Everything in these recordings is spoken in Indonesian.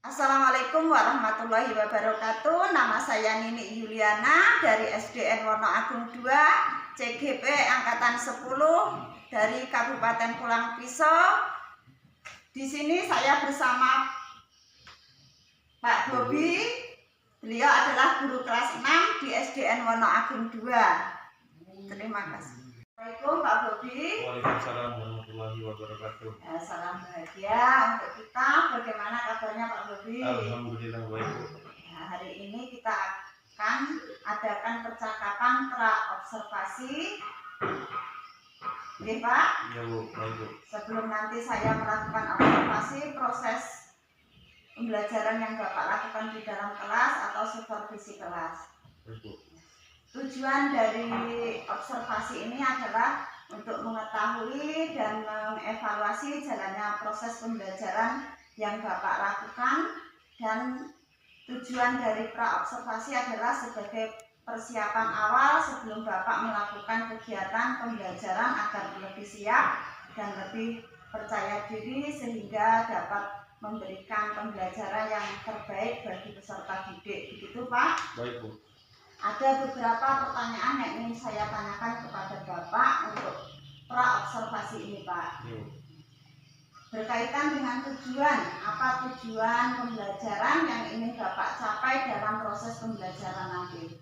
Assalamualaikum warahmatullahi wabarakatuh. Nama saya Nini Yuliana dari SDN Wono Agung 2, CGP angkatan 10 dari Kabupaten Pulang Pisau. Di sini saya bersama Pak Bobi. Beliau adalah guru kelas 6 di SDN Wono Agung 2. Terima kasih. Assalamualaikum Pak Bobi. Waalaikumsalam warahmatullahi wabarakatuh. Salam bahagia untuk kita. Bagaimana kabarnya Pak Bobi? Alhamdulillah baik. Nah, hari ini kita akan adakan percakapan pra-observasi. Oke Pak? Ya Bu, baik Bu. Sebelum nanti saya melakukan observasi proses pembelajaran yang Bapak lakukan di dalam kelas atau supervisi kelas. Baik Bu. Tujuan dari observasi ini adalah untuk mengetahui dan mengevaluasi jalannya proses pembelajaran yang Bapak lakukan, dan tujuan dari pra-observasi adalah sebagai persiapan awal sebelum Bapak melakukan kegiatan pembelajaran agar lebih siap dan lebih percaya diri sehingga dapat memberikan pembelajaran yang terbaik bagi peserta didik. Begitu Pak? Baik Bu. Ada beberapa pertanyaan yang ingin saya tanyakan kepada Bapak untuk pra-observasi ini Pak. Ya. Berkaitan dengan tujuan, apa tujuan pembelajaran yang ingin Bapak capai dalam proses pembelajaran nanti?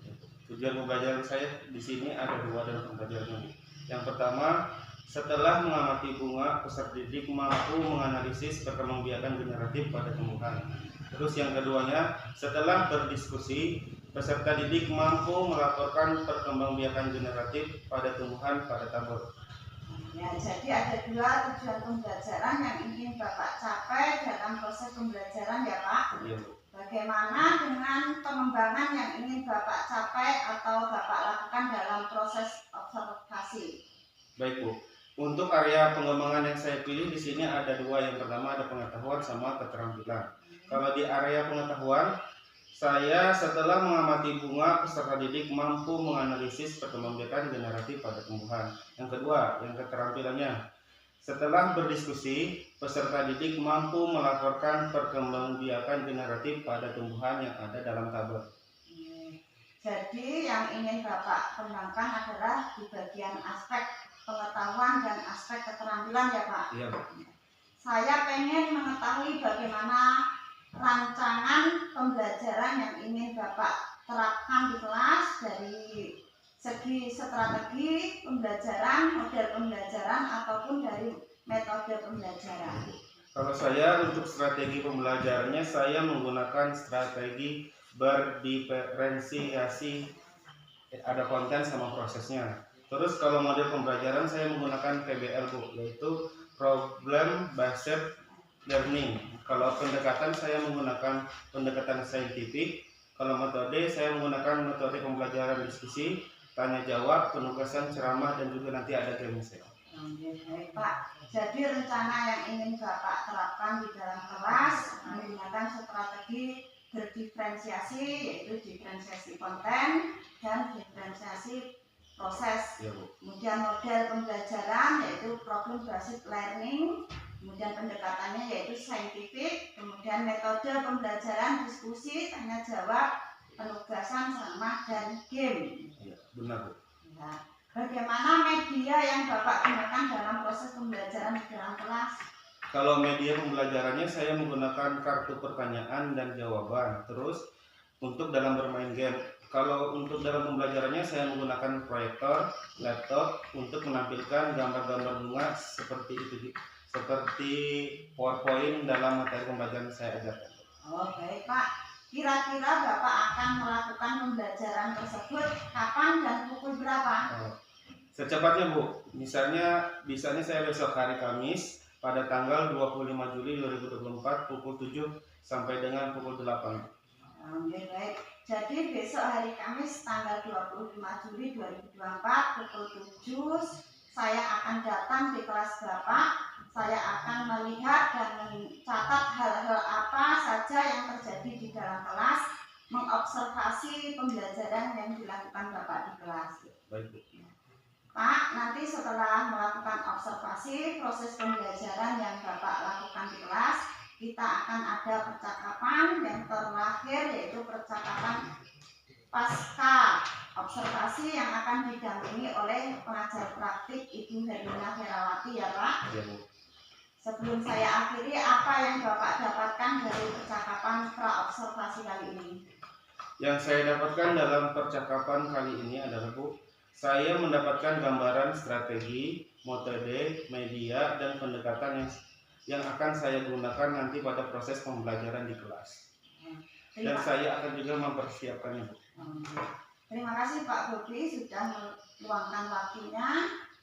Tujuan pembelajaran saya di sini ada dua dalam pembelajaran ini. Yang pertama, setelah mengamati bunga, peserta didik mampu menganalisis perkembangbiakan generatif pada tumbuhan. Terus yang keduanya, setelah berdiskusi, peserta didik mampu melaporkan perkembangbiakan generatif pada tumbuhan pada tabur. Ya, jadi ada dua tujuan pembelajaran yang ingin Bapak capai dalam proses pembelajaran ya Pak. Ya Bu. Bagaimana dengan pengembangan yang ingin Bapak capai atau Bapak lakukan dalam proses observasi? Baik Bu. Untuk area pengembangan yang saya pilih di sini ada dua. Yang pertama ada pengetahuan sama keterampilan. Kalau di area pengetahuan, saya setelah mengamati bunga, peserta didik mampu menganalisis perkembangbiakan generatif pada tumbuhan. Yang kedua, yang keterampilannya, setelah berdiskusi, peserta didik mampu melaporkan perkembangbiakan generatif pada tumbuhan yang ada dalam tabel. Jadi yang ingin Bapak kembangkan adalah di bagian aspek pengetahuan dan aspek keterampilan ya Pak? Iya Pak. Saya pengen mengetahui bagaimana rancangan pembelajaran yang ingin Bapak terapkan di kelas dari segi strategi pembelajaran, model pembelajaran, ataupun dari metode pembelajaran. Kalau saya untuk strategi pembelajarannya, saya menggunakan strategi berdiferensiasi, ada konten sama prosesnya. Terus kalau model pembelajaran saya menggunakan PBL Bu, yaitu Problem Based Learning. Kalau pendekatan saya menggunakan pendekatan saintifik. Kalau metode saya menggunakan metode pembelajaran diskusi, tanya jawab, penugasan, ceramah, dan juga nanti ada games. Baik Pak, jadi rencana yang ingin Bapak terapkan di dalam kelas menggunakan strategi berdiferensiasi, yaitu diferensiasi konten dan diferensiasi proses. Ya, Bu. Kemudian model pembelajaran yaitu problem based learning, kemudian pendekatannya yaitu saintifik, kemudian metode pembelajaran diskusi, tanya jawab, penugasan, ceramah, dan game. Ya, benar Bu. Ya. Bagaimana media yang Bapak gunakan dalam proses pembelajaran di dalam kelas? Kalau media pembelajarannya saya menggunakan kartu pertanyaan dan jawaban. Terus untuk dalam bermain game, kalau untuk dalam pembelajarannya saya menggunakan proyektor, laptop untuk menampilkan gambar-gambar bunga seperti itu, seperti PowerPoint dalam materi pembelajaran saya ajarkan. Oh baik Pak, kira-kira Bapak akan melakukan pembelajaran tersebut kapan dan pukul berapa? Secepatnya Bu, misalnya saya besok hari Kamis pada tanggal 25 Juli 2024 pukul 7 sampai dengan pukul 8. Baik, jadi besok hari Kamis tanggal 25 Juli 2024 pukul 7 saya akan datang di kelas Bapak. Saya akan melihat dan mencatat hal-hal apa saja yang terjadi di dalam kelas, mengobservasi pembelajaran yang dilakukan Bapak di kelas. Baik Bu. Pak, nanti setelah melakukan observasi proses pembelajaran yang Bapak lakukan di kelas, kita akan ada percakapan yang terakhir, yaitu percakapan pasca observasi yang akan didampingi oleh pengajar praktik Ibu Herlina Herawati, ya Pak. Ya, Bu. Sebelum saya akhiri, apa yang Bapak dapatkan dari percakapan pra-observasi kali ini? Yang saya dapatkan dalam percakapan kali ini adalah, Bu, saya mendapatkan gambaran strategi, metode, media, dan pendekatan yang akan saya gunakan nanti pada proses pembelajaran di kelas. Dan saya akan juga mempersiapkannya, Bu. Terima kasih Pak Bobi sudah meluangkan waktunya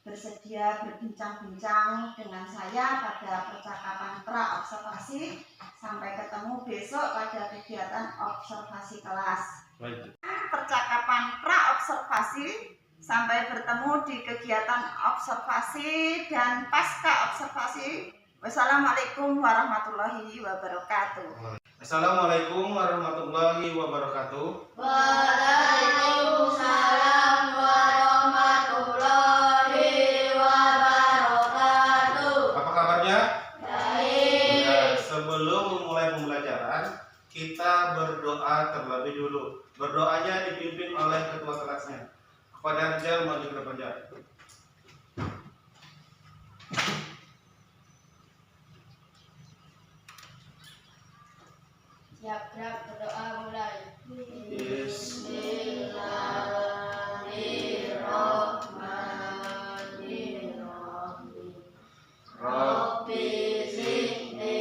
bersedia berbincang-bincang dengan saya pada percakapan pra-observasi. Sampai ketemu besok pada kegiatan observasi kelas. Baik. Percakapan pra-observasi sampai bertemu di kegiatan observasi dan pasca observasi. Wassalamualaikum warahmatullahi wabarakatuh. Assalamualaikum warahmatullahi wabarakatuh. Waalaikumsalam warahmatullahi wabarakatuh. Apa kabarnya? Baik. Ya, sebelum memulai pembelajaran, kita berdoa terlebih dulu. Berdoanya dipimpin oleh ketua kelasnya. Kepada Rijal maju ke depan jalan. Siap, gerak, berdoa mulai. Bismillahirrahmanirrahim. Rabbi zidni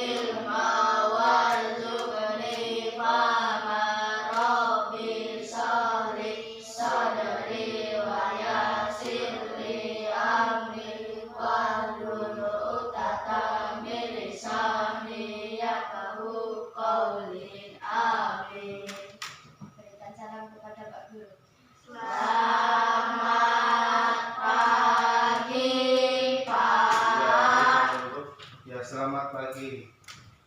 ilma warzuqni fahma. Rabbi shrah sadri wa yassir li amri wahlul 'uqdatam min lisani yafqahu qawli. Amin. Berikan salam kepada Pak Guru. Selamat pagi, Pak. Ya, selamat pagi.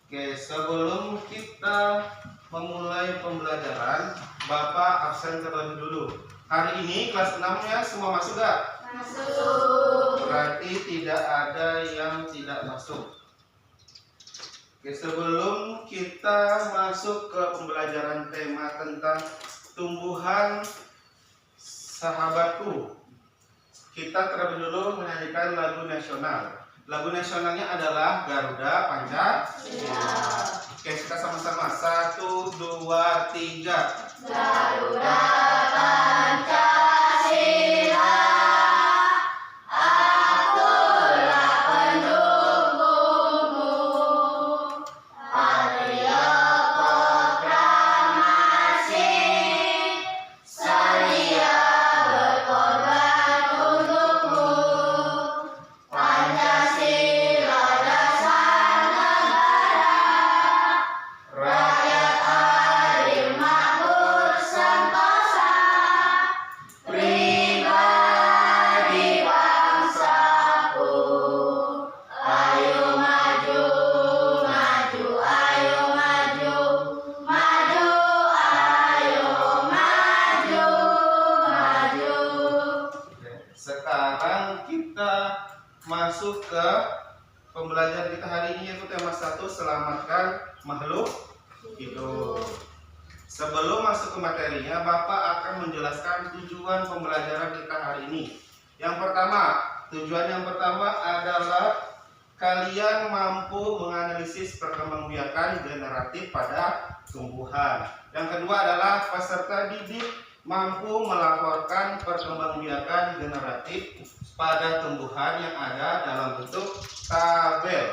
Oke, sebelum kita memulai pembelajaran, Bapak absen terlebih dulu. Hari ini kelas 6-nya semua masuk gak? Masuk. Berarti tidak ada yang tidak masuk. Oke, sebelum kita masuk ke pembelajaran tema tentang tumbuhan sahabatku, kita terlebih dulu menyanyikan lagu nasional. Lagu nasionalnya adalah Garuda Pancasila. Oke, kita sama-sama. 1, 2, 3. Garuda Pancasila, akulah pendukungmu. Arya proklamasi, saya berkorban untukmu. Pancasila dasar negara, rakyat adil makmur sentosa, pribadi bangsaku. Ayo maju, maju, ayo maju, maju, ayo maju, maju. Sekarang kita masuk ke pembelajaran kita hari ini, yaitu tema 1, selamatkan makhluk hidup. Sebelum masuk ke materinya, Bapak akan menjelaskan tujuan pembelajaran kita hari ini. Tujuan yang pertama adalah kalian mampu menganalisis perkembangbiakan generatif pada tumbuhan. Yang kedua adalah peserta didik mampu melaporkan perkembangbiakan generatif pada tumbuhan yang ada dalam bentuk tabel.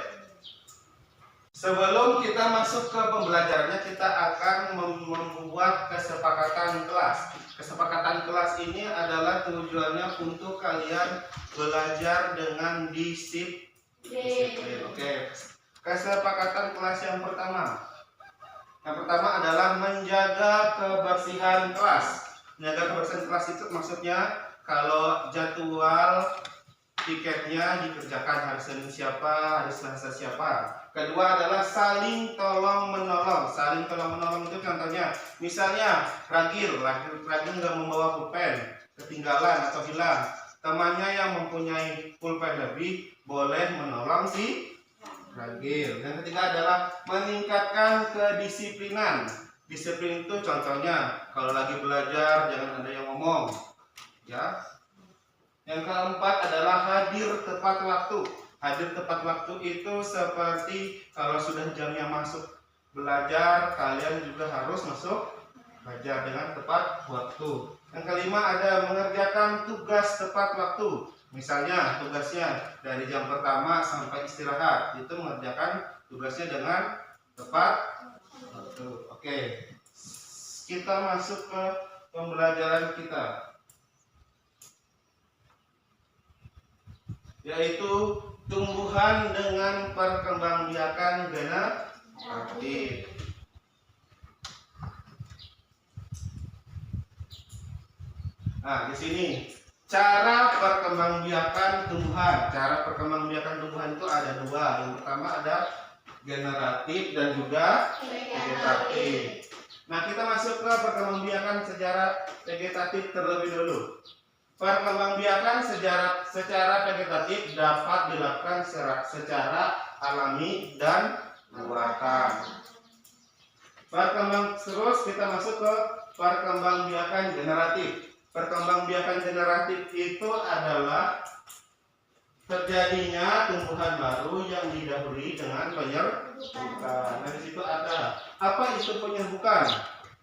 Sebelum kita masuk ke pembelajarannya, kita akan membuat kesepakatan kelas. Kesepakatan kelas ini adalah tujuannya untuk kalian belajar dengan disiplin. Oke. Kesepakatan kelas yang pertama. Yang pertama adalah menjaga kebersihan kelas. Menjaga kebersihan kelas itu maksudnya kalau jadwal tiketnya dikerjakan hari Senin siapa, hari Selasa siapa. Kedua adalah saling tolong menolong. Saling tolong menolong itu contohnya, misalnya Ragil nggak membawa pulpen, ketinggalan atau hilang. Temannya yang mempunyai pulpen lebih boleh menolong si fragil. Yang ketiga adalah meningkatkan kedisiplinan. Disiplin itu contohnya kalau lagi belajar jangan ada yang ngomong, ya. Yang keempat adalah hadir tepat waktu. Hadir tepat waktu itu seperti kalau sudah jamnya masuk belajar, kalian juga harus masuk belajar dengan tepat waktu. Yang kelima ada mengerjakan tugas tepat waktu. Misalnya tugasnya dari jam pertama sampai istirahat, itu mengerjakan tugasnya dengan tepat waktu. Oke, kita masuk ke pembelajaran kita, yaitu tumbuhan dengan perkembangbiakan generatif. Nah, di sini cara perkembangbiakan tumbuhan. Cara perkembangbiakan tumbuhan itu ada dua. Yang pertama ada generatif dan juga vegetatif. Nah, kita masuk ke perkembangbiakan secara vegetatif terlebih dulu. Perkembangbiakan secara vegetatif dapat dilakukan secara alami dan buatan. Terus kita masuk ke perkembangbiakan generatif. Perkembangbiakan generatif itu adalah terjadinya tumbuhan baru yang didahului dengan penyerbukan. Nah, di situ ada apa itu penyerbukan?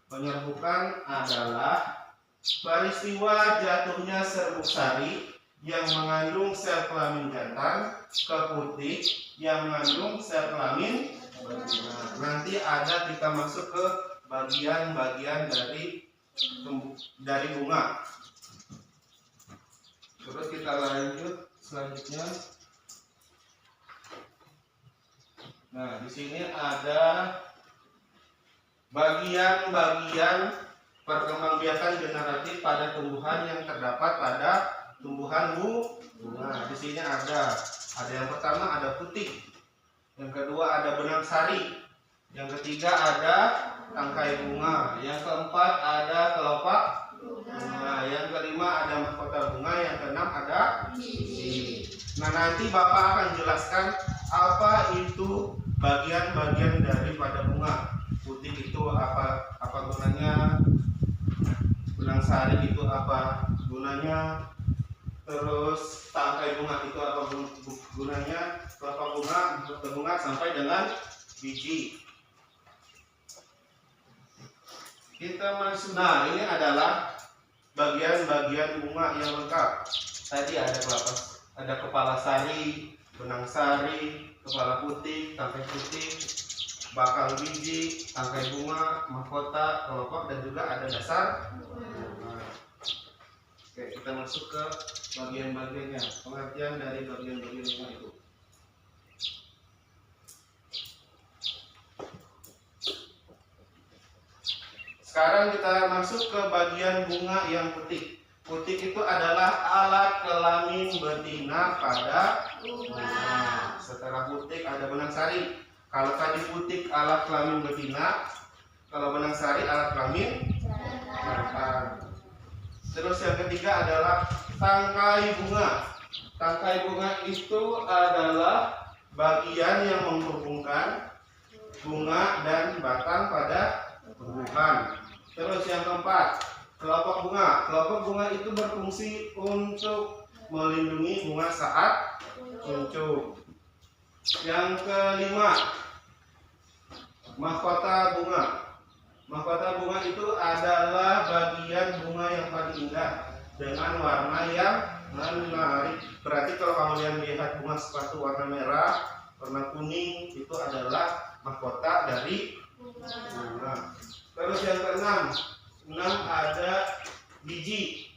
Penyerbukan adalah peristiwa jatuhnya serbuk sari yang mengandung sel kelamin jantan ke putih yang mengandung sel kelamin betina. Nanti ada kita masuk ke bagian-bagian dari bunga. Terus kita lanjut selanjutnya. Nah, di sini ada bagian-bagian perkembangbiakan generatif pada tumbuhan yang terdapat pada tumbuhan bunga. Di sini ada yang pertama ada putih, yang kedua ada benang sari, yang ketiga ada tangkai bunga, yang keempat ada kelopak bunga, yang kelima ada mahkota bunga, yang keenam ada biji. Nah, nanti Bapak akan jelaskan apa itu bagian-bagian daripada bunga. Putih itu apa gunanya, benang sari itu apa gunanya, terus tangkai bunga itu apa gunanya, kelopak bunga, mahkota bunga sampai dengan biji. Kita masuk. Nah, ini adalah bagian-bagian bunga yang lengkap. Tadi ada kepala sari, benang sari, kepala putih, tangkai putih, bakal biji, tangkai bunga, mahkota, kelopak, dan juga ada dasar bunga. Oke, kita masuk ke bagian-bagiannya. Pengertian dari bagian-bagian bunga itu. Sekarang kita masuk ke bagian bunga yang putih. Putih itu adalah alat kelamin betina pada bunga. Setelah putih ada benang sari. Kalau tadi putih alat kelamin betina, kalau benang sari alat kelamin jantan. Terus yang ketiga adalah tangkai bunga. Tangkai bunga itu adalah bagian yang menghubungkan bunga dan batang pada tumbuhan. Terus yang keempat, kelopak bunga. Kelopak bunga itu berfungsi untuk melindungi bunga saat kuncup. Yang kelima, mahkota bunga. Mahkota bunga itu adalah bagian bunga yang paling indah dengan warna yang menarik. Berarti kalau kalian lihat bunga sepatu warna merah, warna kuning, itu adalah mahkota dari bunga. Terus yang keenam, ada biji.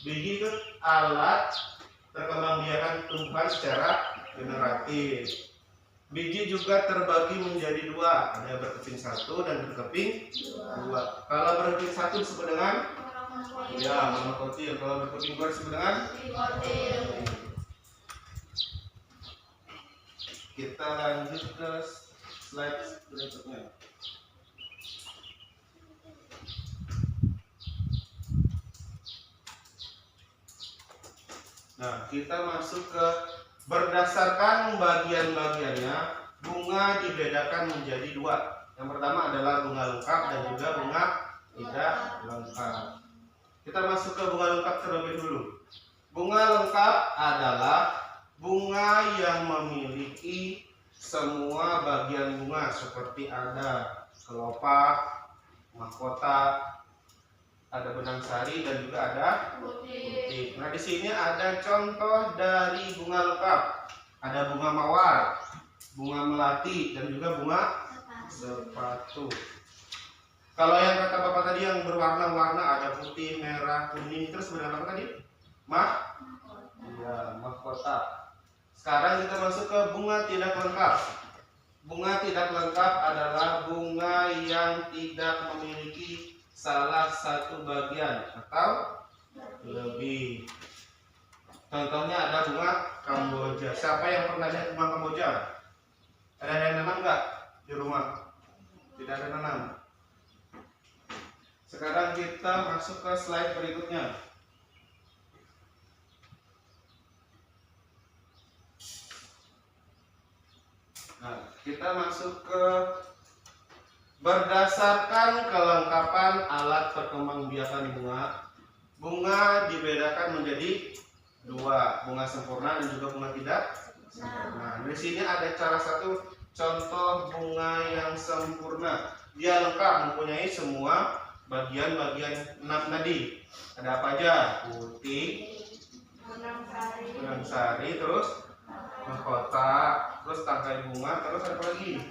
Biji itu alat perkembangbiakan tumbuhan secara generatif. Biji juga terbagi menjadi dua, ada berkeping satu dan berkeping dua. Kalau berkeping satu disebut dengan monokotil. Kalau berkeping dua disebut dengan trikotil. Kita lanjut ke slide berikutnya. Nah, kita masuk ke berdasarkan bagian-bagiannya. bunga dibedakan menjadi dua. Yang pertama adalah bunga lengkap dan juga bunga tidak lengkap. Kita masuk ke bunga lengkap terlebih dulu. Bunga lengkap adalah bunga yang memiliki semua bagian bunga seperti ada kelopak, mahkota, ada benang sari dan juga ada putih. Nah, di sini ada contoh dari bunga lengkap. Ada bunga mawar, bunga melati dan juga bunga sepatu. Kalau yang kata Bapak tadi yang berwarna-warna ada putih, merah, kuning, terus berwarna apa tadi? Mahkota. Sekarang kita masuk ke bunga tidak lengkap. Bunga tidak lengkap adalah bunga yang tidak memiliki salah satu bagian atau lebih. Contohnya ada bunga Kamboja. Siapa yang pernah lihat bunga Kamboja? Ada yang nanam nggak di rumah? Tidak ada nanam. Sekarang kita masuk ke slide berikutnya. Nah, kita masuk ke berdasarkan kelengkapan alat perkembangbiakan bunga. Bunga dibedakan menjadi dua, bunga sempurna dan juga bunga tidak sempurna. Di sini ada salah satu contoh bunga yang sempurna. Dia lengkap mempunyai semua bagian-bagian 6 tadi. Ada apa aja? Putih, benang sari, terus mahkota, terus tangkai bunga, terus ada apa lagi?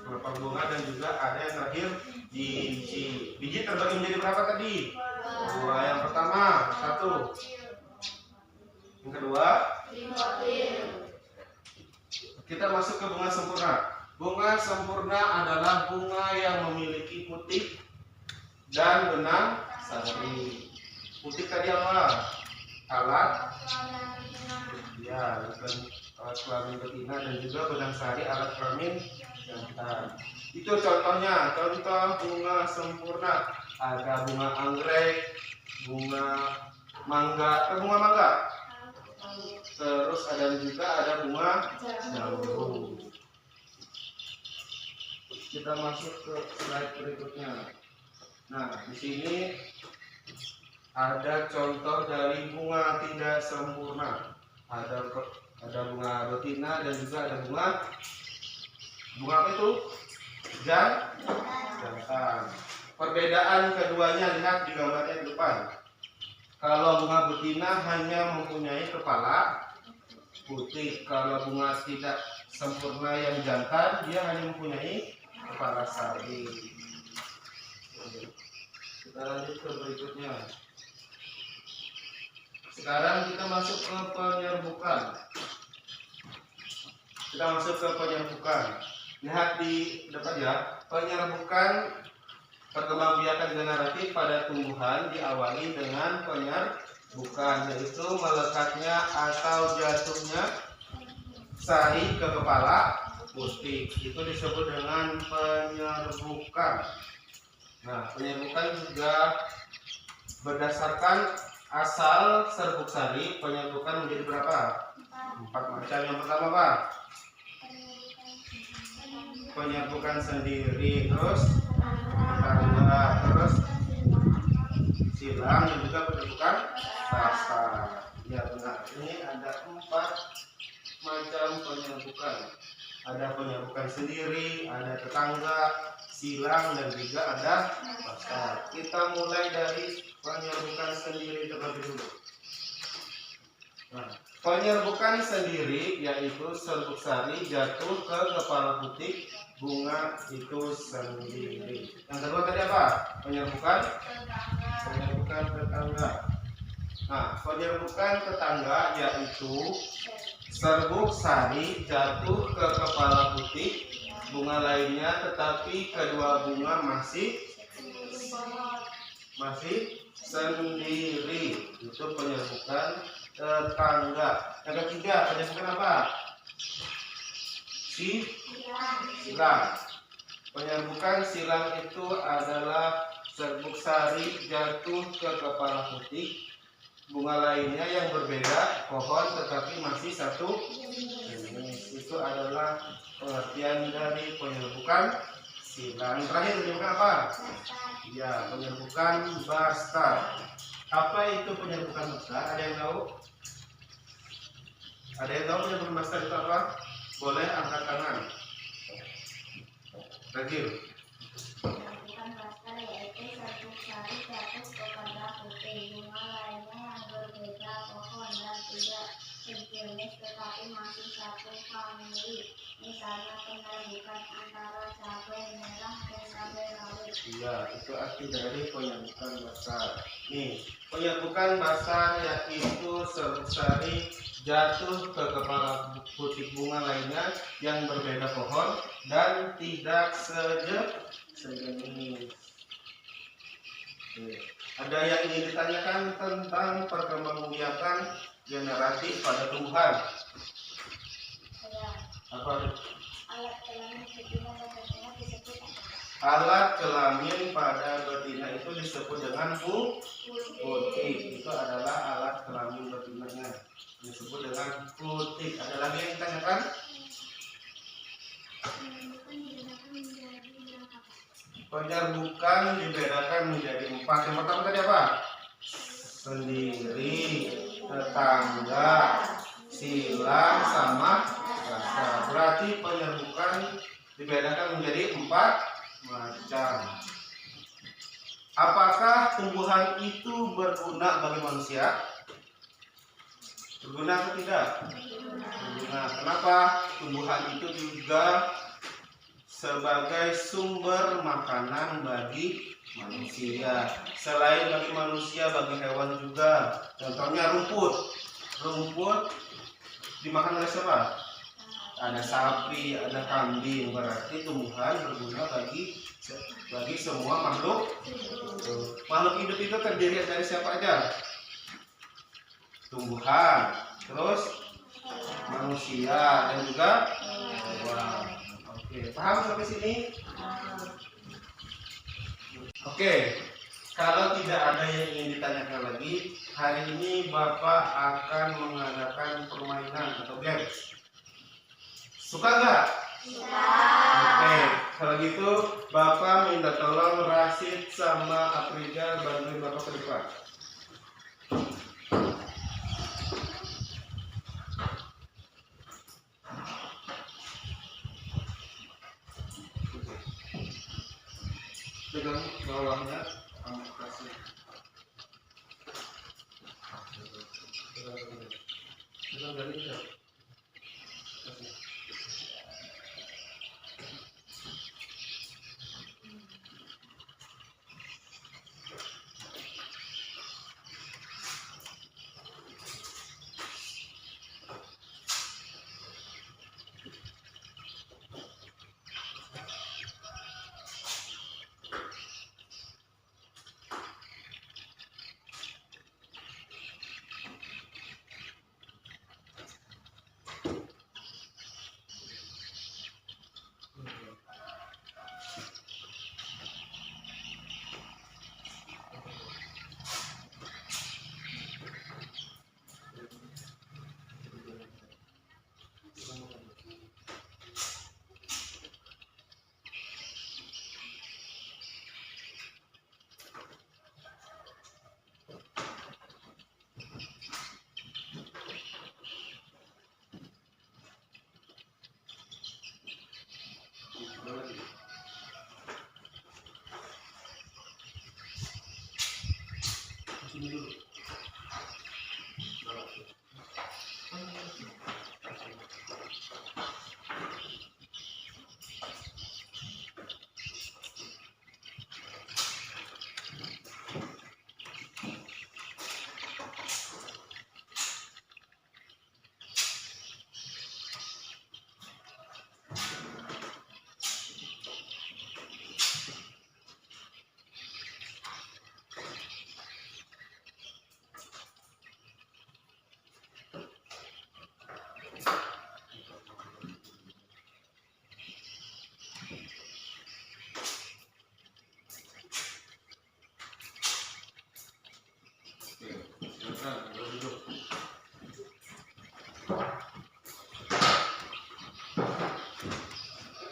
Kelopak bunga dan juga ada yang terakhir biji. Biji terbagi menjadi berapa tadi? Dua. Yang pertama 1. Yang kedua, kita masuk ke bunga sempurna. Bunga sempurna adalah bunga yang memiliki putih dan benang sari. Putih tadi apa? Alat kelamin betina dan juga benang sari alat kelamin jantan. Itu contohnya, contoh bunga sempurna. Ada bunga anggrek, bunga mangga, bunga mangga. Terus ada bunga jambu. Kita masuk ke slide berikutnya. Nah, di sini ada contoh dari bunga tidak sempurna. Ada bunga betina dan juga ada bunga apa itu? Jantan. Perbedaan keduanya lihat di gambarnya di depan. Kalau bunga betina hanya mempunyai kepala putih. Kalau bunga tidak sempurna yang jantan dia hanya mempunyai kepala sari. Kita lanjut ke berikutnya. Sekarang kita masuk ke penyerbukan. Lihat di depan ya. Penyerbukan perkembangbiakan generatif pada tumbuhan diawali dengan penyerbukan, yaitu melekatnya atau jatuhnya sari ke kepala putih. Itu disebut dengan penyerbukan. Nah, penyerbukan juga berdasarkan asal serbuk sari, penyerbukan menjadi berapa? 4 macam. Yang pertama apa? Penyerbukan sendiri, terus tangga, terus silang dan juga penyerbukan rasa. Ya benar. Ini ada 4 macam penyerbukan. Ada penyerbukan sendiri, ada tetangga, silang dan juga ada rasa. Kita mulai dari penyerbukan sendiri terlebih dulu. Nah, penyerbukan sendiri yaitu serbuk sari jatuh ke kepala putih bunga itu sendiri. Yang kedua tadi apa? Penyerbukan tetangga. Nah, penyerbukan tetangga yaitu serbuk sari jatuh ke kepala putih bunga lainnya, tetapi kedua bunga masih sendiri. Itu penyerbukan tetangga. Yang ketiga, penyerbukan apa? Silang. Penyerbukan silang itu adalah serbuk sari jatuh ke kepala putih bunga lainnya yang berbeda pohon tetapi masih satu jenis. itu adalah pengertian dari penyerbukan silang. Terakhir penyerbukan apa? Ya, penyerbukan basta. Apa itu penyerbukan basta? Ada yang tahu? Ada yang tahu penyerbukan basta itu apa? Boleh angkat tangan. Terakhir. Penyerbukan basta yaitu serbuk sari jatuh kepada putih bunga lainnya yang berbeda pohon dan tidak sejenis tetapi masih satu famili. Misalnya penyerbukan antara cabai merah dan cabai rawit. Iya, itu arti dari penyerbukan basah. Nih, penyerbukan basah yaitu serbuk sari jatuh ke kepala putih bunga lainnya yang berbeda pohon dan tidak sejenis. Ada yang ingin ditanyakan tentang perkembangbiakan generatif pada tumbuhan? Apa? Alat kelamin betina pada betina disebut apa? Alat kelamin pada betina itu disebut dengan putik. Itu adalah alat kelamin betinanya, disebut dengan putik. Ada lagi yang ditanyakan? Penyerbukan dibedakan menjadi 4. Yang pertama tadi apa? Sendiri, tetangga, silang, sama rasa. Berarti penyerbukan dibedakan menjadi 4 macam. Apakah tumbuhan itu berguna bagi manusia? Berguna atau tidak? Berguna. Kenapa? Tumbuhan itu juga sebagai sumber makanan bagi manusia. Selain bagi manusia, bagi hewan juga. Contohnya rumput. Rumput dimakan oleh siapa? Ada sapi, ada kambing. Berarti tumbuhan berguna bagi semua makhluk. Makhluk hidup itu terdiri dari siapa aja? Tumbuhan, terus manusia dan juga hewan. Oke, paham sampai sini? Oke, kalau tidak ada yang ingin ditanyakan lagi, hari ini Bapak akan mengadakan permainan atau games. Suka nggak? Suka. Oke, kalau gitu Bapak minta tolong Rasid sama Afrida bantuin Bapak ke depan. Pegang bawahnya sama kasih. Pegang dari ini. Sini dulu.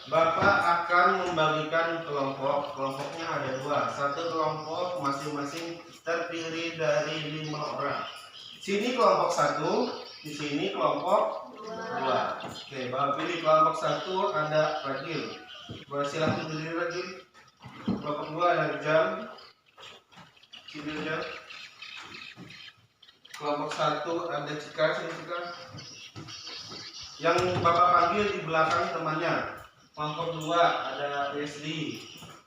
Bapak akan membagikan kelompok. Kelompoknya ada dua. Satu kelompok masing-masing terdiri dari 5 orang. Sini kelompok 1, di sini kelompok 2. Oke, Bapak pilih kelompok 1 ada Ragil. Boleh silahkan berdiri Ragil. Kelompok 2 ada Rijal. Sini Rijal. Kelompok 1 ada Cika, sini Cika. Yang Bapak panggil di belakang temannya. Kelompok 2 ada Resli.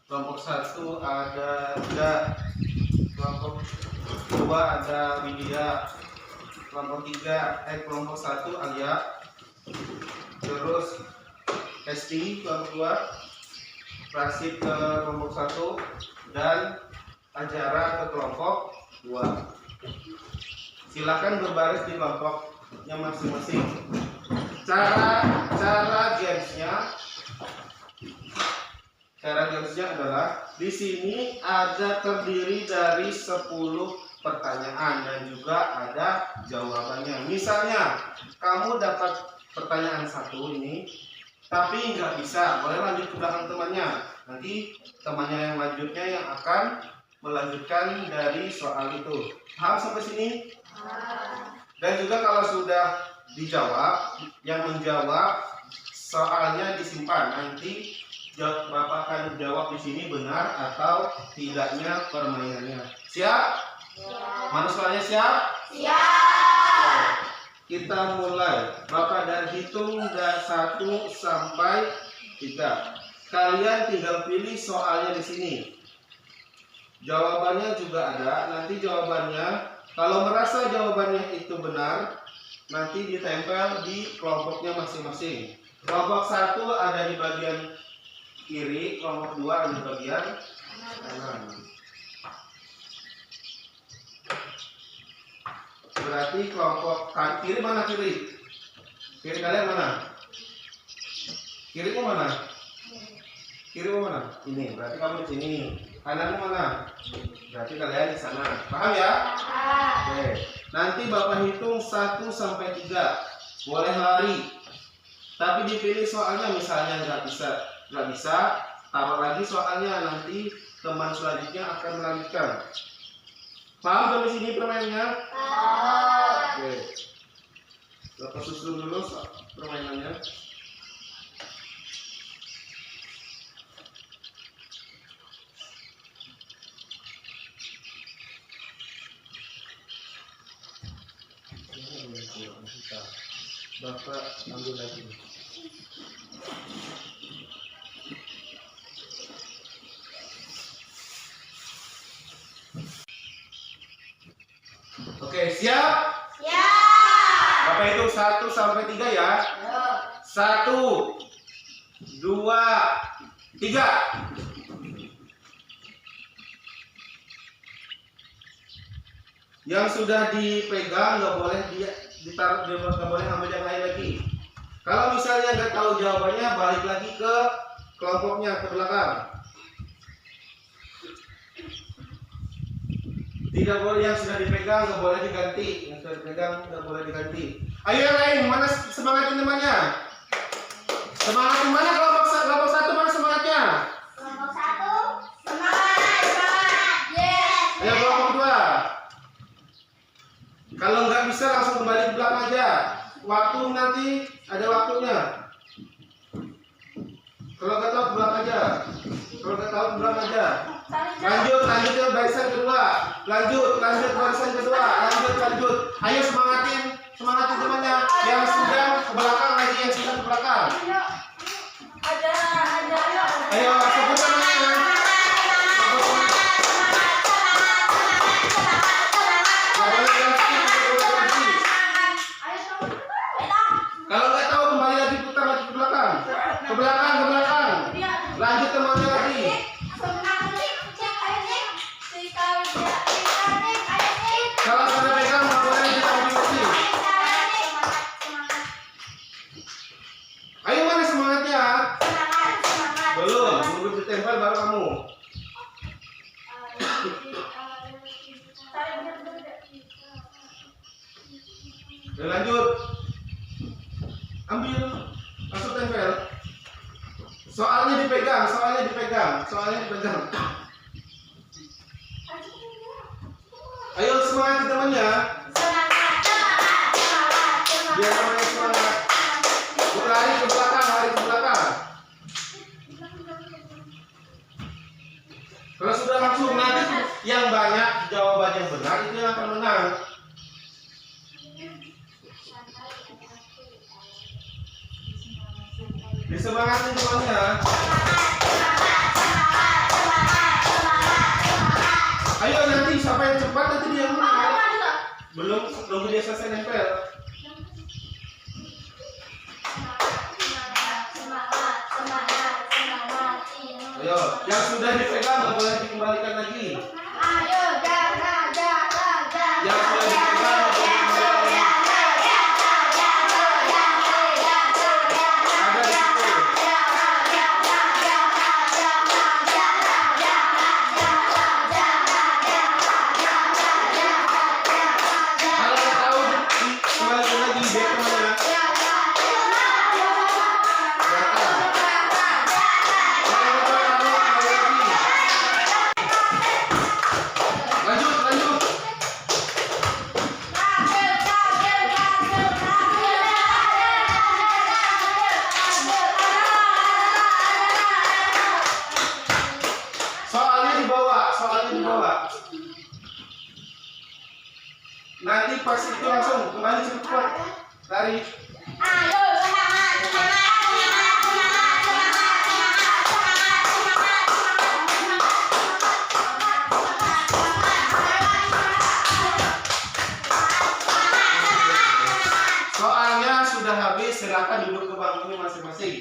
Kelompok 1 ada Ida. Kelompok 2 ada Widya. Kelompok 1 Alia. Terus Esti kelompok 2. Rasid ke kelompok 1 dan Ajara ke kelompok 2. Silakan berbaris di kelompoknya masing-masing. Cara gamesnya adalah di sini ada terdiri dari 10 pertanyaan dan juga ada jawabannya. Misalnya kamu dapat pertanyaan 1 ini, tapi nggak bisa, boleh lanjut ke belakang temannya. Nanti temannya yang lanjutnya yang akan melanjutkan dari soal itu. Paham sampai sini? Dan juga kalau sudah dijawab, yang menjawab soalnya disimpan. Nanti Bapak akan jawab di sini benar atau tidaknya permainannya. Siap? Mana soalnya siap? Siap. Kita mulai. Bapak dari hitung dari 1 sampai 3. Kalian tinggal pilih soalnya di sini. Jawabannya juga ada. Nanti jawabannya, kalau merasa jawabannya itu benar, nanti ditempel di kelompoknya masing-masing. Kelompok 1 ada di bagian kiri, kelompok 2 ada di bagian kanan. Berarti kelompok kiri mana kiri? Kiri kalian mana? Kirimu mana? Kirimu mana? Ini. Berarti kamu di sini. Kananmu mana? Berarti kalian di sana. Paham ya? Oke. Nanti Bapak hitung 1 sampai 3. Boleh lari. Tapi dipilih soalnya, misalnya nggak bisa, taruh lagi soalnya, nanti teman selanjutnya akan melanjutkan. Paham sampai sini permainannya? Oke. Bapak susun dulu permainannya. Bapak ambil lagi. Oke, siap? Siap. Bapak hitung 1 sampai 3 ya. 1, 2, 3. Yang sudah dipegang nggak boleh ditaruh, nggak boleh ambil yang lain lagi. Kalau misalnya nggak tahu jawabannya, balik lagi ke kelompoknya ke belakang. Tidak boleh, yang sudah dipegang nggak boleh diganti. Yang sudah dipegang nggak boleh diganti. Ayo yang lain, mana semangatin temannya? Semangatin mana kelompok 1, mana semangatnya? Kelompok 1 semangat. Yes. Ayo kelompok 2. Kalau nggak bisa langsung kembali ke belakang aja. Waktu nanti ada waktunya. Kalau nggak tahu ke belakang aja. Kalau nggak tahu ke belakang aja. Lanjut ke barisan kedua. Lanjut barisan kedua. Lanjut. Ayo semangatin temannya. Yang sudah ke belakang lagi, yang sudah ke belakang. Ayo sebut namanya. Kalau nggak tahu kembali lagi, putar lagi ke belakang. Ke belakang. Lanjut temannya lagi. Kalau sudah pegang nggak boleh diambil. Ayo mana semangatnya? Belum, nunggu ditempel baru kamu. Lanjut. Ambil, langsung tempel. Soalnya dipegang. Ayo semangat temannya. Biar temannya semangat. Lari ke belakang. Kalau sudah langsung nanti yang banyak jawaban yang benar itu yang akan menang. Disemangatin temannya. Ayo nanti siapa yang cepat nanti dia yang menang. Belum dia selesai nempel. Ayo, yang sudah dipegang nggak boleh dikembalikan lagi. Yang sudah dipegang nggak boleh dikembalikan lagi. Ada di situ. Kalau nggak tahu kembalikan lagi biar temannya. Soalnya dibawa. Nanti pas itu langsung kembali cepat. Lari. Soalnya sudah habis, silakan duduk ke bangkunya masing-masing.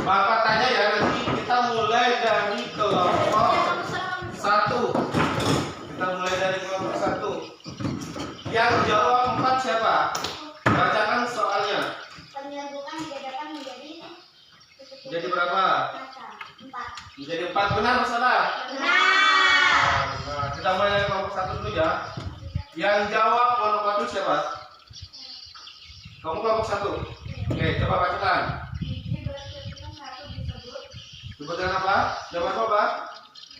Bapak tanya ya, nanti kita mulai dari kelompok 1. Yang jawab 4 siapa? Bacakan soalnya. Penyambungan dibedakan Jadi berapa? 4. Menjadi 4. Benar atau salah? Benar. Nah, kita mulai dari kelompok 1 dulu ya. Yang jawab kelompok 1 siapa? Kamu kelompok 1. Oke, coba bacakan. Sebutkan apa? Jawab apa?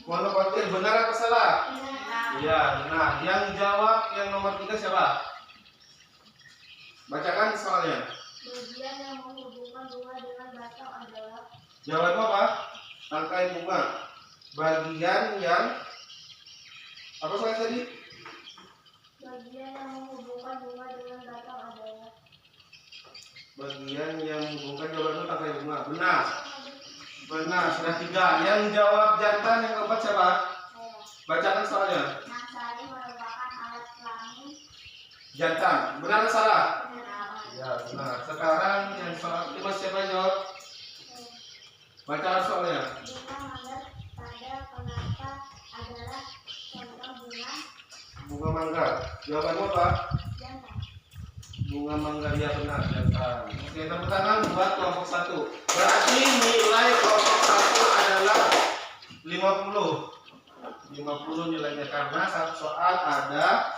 Monokotil. Benar atau salah? Iya, benar. Yang jawab yang nomor 3 siapa? Bacakan soalnya. Bagian yang menghubungkan bunga dengan batang adalah. Jawabanmu apa? Rangkai bunga. Bagian yang apa soalnya tadi? Bagian yang menghubungkan bunga dengan batang adalah. Bagian yang menghubungkan jawabanmu rangkai bunga. Benar. Benar, sudah 3. Yang jawab jantan yang keempat siapa? Bacakan soalnya. Nasari merupakan alat kelamin. Jantan. Benar atau salah? Benar. Ya, benar. Sekarang yang soal 5 siapa yang jawab? Bacakan soalnya. Bunga manggar pada penata adalah contoh bunga Bunga mangga. Jawabanmu apa? jantan. Bunga mangga, ya benar, jantan. Oke, tepuk tangan buat kelompok 1. Berarti nilai kelompok 1 adalah 50. 50 nilainya karena satu soal ada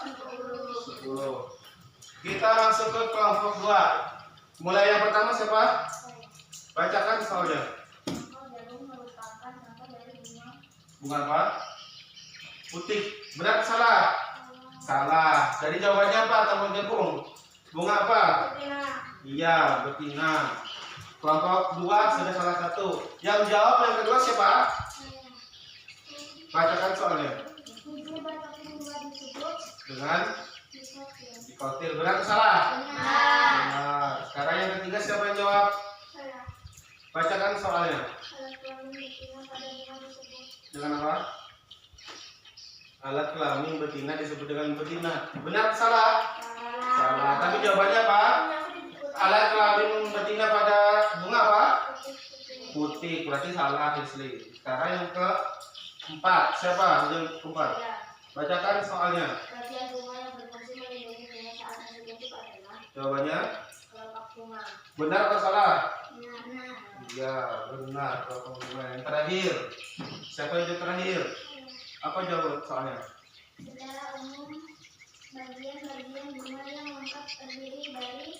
10. Kita masuk ke kelompok 2. Mulai yang pertama siapa? Bacakan soalnya. Jagung merupakan contoh dari bunga. Bunga apa? Putih. Benar atau salah? Salah. Jadi jawabannya apa? Taman jagung. Bunga apa? Betina. Iya, betina. Kelompok 2 sudah salah satu. Yang jawab yang kedua siapa? Bacakan soalnya. Tujuh batang bunga disebut Dengan dikotil. dikotil. Benar atau salah? Benar. Benar. Sekarang yang ketiga siapa yang jawab? Salah. Bacakan soalnya. Alat kelamin betina pada bunga disebut. Dengan apa? Alat kelamin betina disebut dengan betina. Benar atau salah? Salah. Tapi jawabannya apa? Alat kelamin betina pada bunga apa? Putih. Berarti salah, Hisli. Sekarang yang keempat siapa? Yang keempat. Bacakan soalnya. Bagian bunga yang berfungsi melindungi bunga saat sensitif adalah Jawabannya kelopak bunga. benar atau salah? Benar. Iya, benar. Kelompok bunga yang terakhir. Siapa yang terakhir? Apa jawab soalnya? Secara umum, bagian-bagian bunga yang lengkap terdiri dari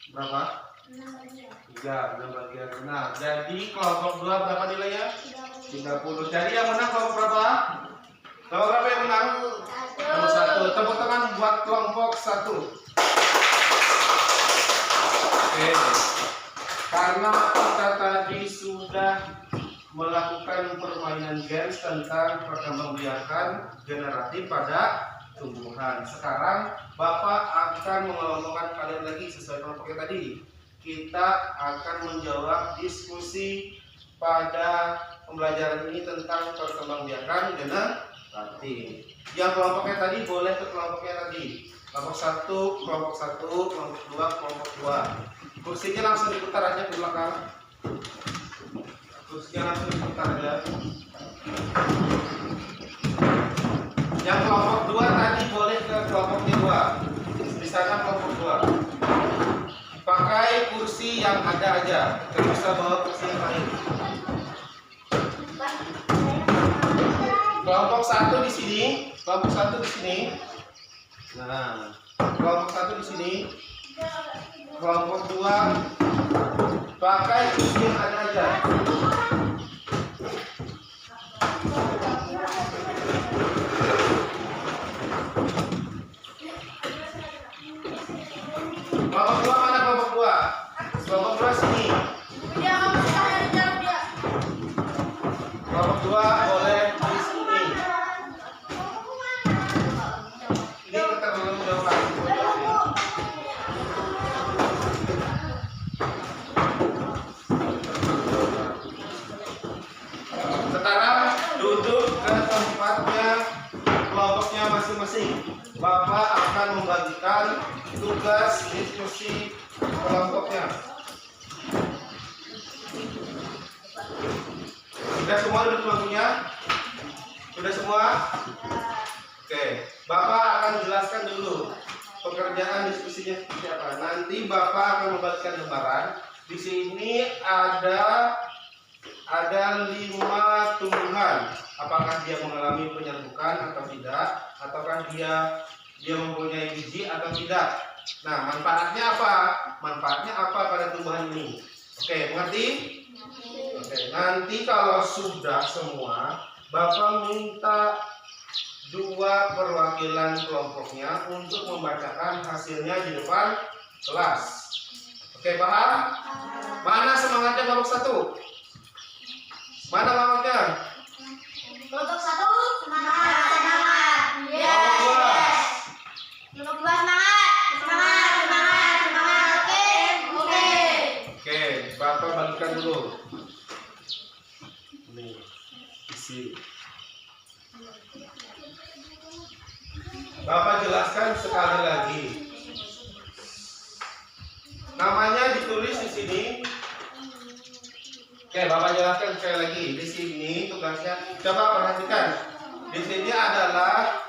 Berapa? 6 bagian. 3 bagian. Nah, jadi kelompok 2 berapa nilainya? 30. Jadi yang menang kelompok berapa? Kelompok berapa yang menang? Nomor 1. Tepuk tangan buat kelompok 1. Oke. Karena kita tadi sudah melakukan permainan games tentang perkembangbiakan generatif pada tumbuhan. Sekarang Bapak akan mengelompokkan kalian lagi sesuai kelompoknya tadi. Kita akan menjawab diskusi pada pembelajaran ini tentang perkembangbiakan generatif. Yang kelompoknya tadi boleh ke kelompoknya tadi. Kelompok 1, kelompok 1, kelompok 2, kelompok 2. Kursinya langsung diputar aja ke belakang. Kursinya langsung diputar aja. Yang kelompok 2 tadi boleh ke kelompoknya 2. Di sana kelompok 2. Pakai kursi yang ada aja. Tidak bisa bawa kursi yang lain. Kelompok 1 di sini, kelompok 1 di sini. Nah, kelompok 1 di sini. Kelompok 2 pakai kursi yang ada aja. Kelompok 2 mana kelompok 2? Kelompok 2 sini. Kelompok 2 boleh di sini. Ini terlalu jauh lagi. Sekarang duduk ke tempatnya kelompoknya masing-masing. Bapak akan membagikan tugas diskusi kelompoknya. Sudah semua duduk kelompoknya? Sudah semua? Oke, Bapak akan jelaskan dulu pekerjaan diskusinya seperti apa. Nanti Bapak akan membagikan lembaran. Di sini ada 5 tumbuhan. Apakah dia mengalami penyerbukan atau tidak, ataukah dia mempunyai biji atau tidak. Nah, manfaatnya apa? Manfaatnya apa pada tumbuhan ini? Oke, mengerti? Oke, nanti kalau sudah semua, Bapak minta 2 perwakilan kelompoknya untuk membacakan hasilnya di depan kelas. Oke, paham? Mana semangatnya kelompok 1? Mana semangatnya? Kelompok 1 semangat. Kelompok 2. Kelompok 2 semangat. Oke. Oke, Bapak bagikan dulu. Nih, isi. Bapak jelaskan sekali lagi. Namanya ditulis di sini. Oke, Bapak jelaskan sekali lagi. Di sini tugasnya, coba perhatikan. Di sini adalah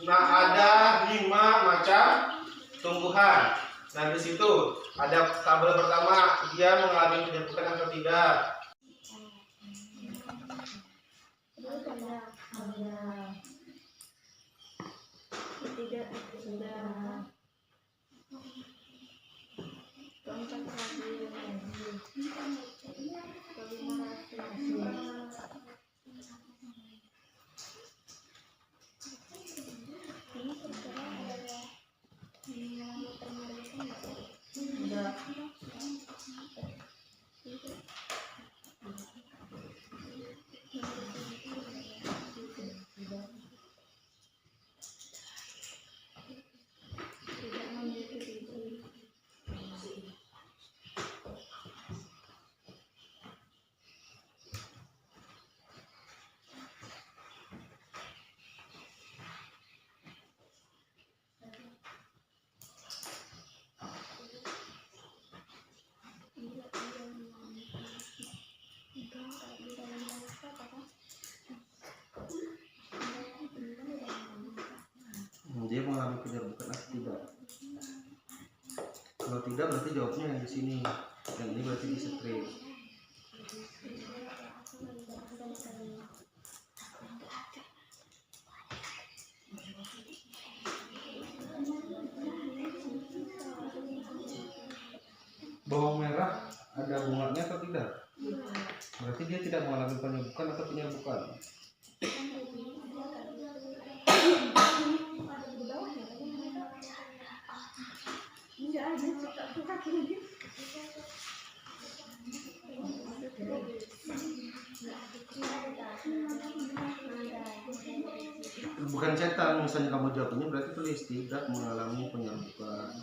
ada 5 macam tumbuhan. Nah, di situ ada tabel pertama, dia mengalami penyerbukan atau tidak. Dia mengalami penyerbukan atau tidak. Kalau tidak berarti jawabnya yang di sini. Yang ini berarti di strip. bawang merah ada bunganya atau tidak? Berarti dia tidak mengalami penyerbukan atau penyerbukan. Bukan cetak, misalnya kamu jawabnya berarti tulis tidak mengalami penyerbukan.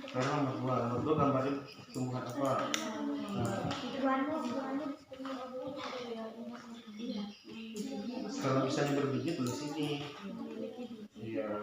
Sekarang nomor 2 gambarin tumbuhan apa? Nah, kalau misalnya berbiji tulis ini. Iya.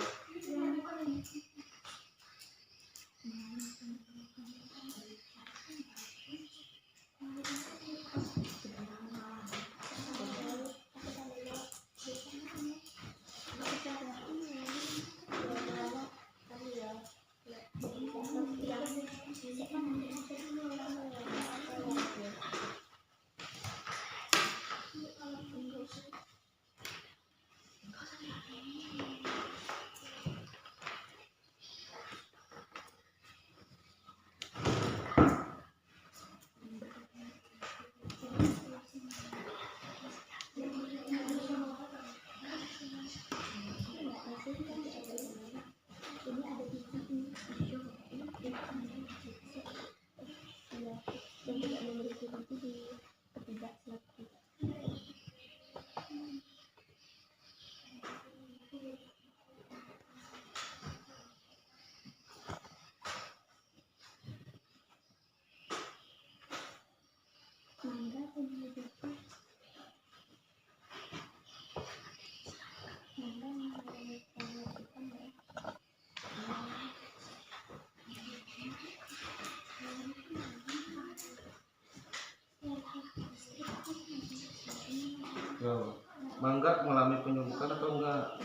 Mangga mengalami penyerbukan atau enggak?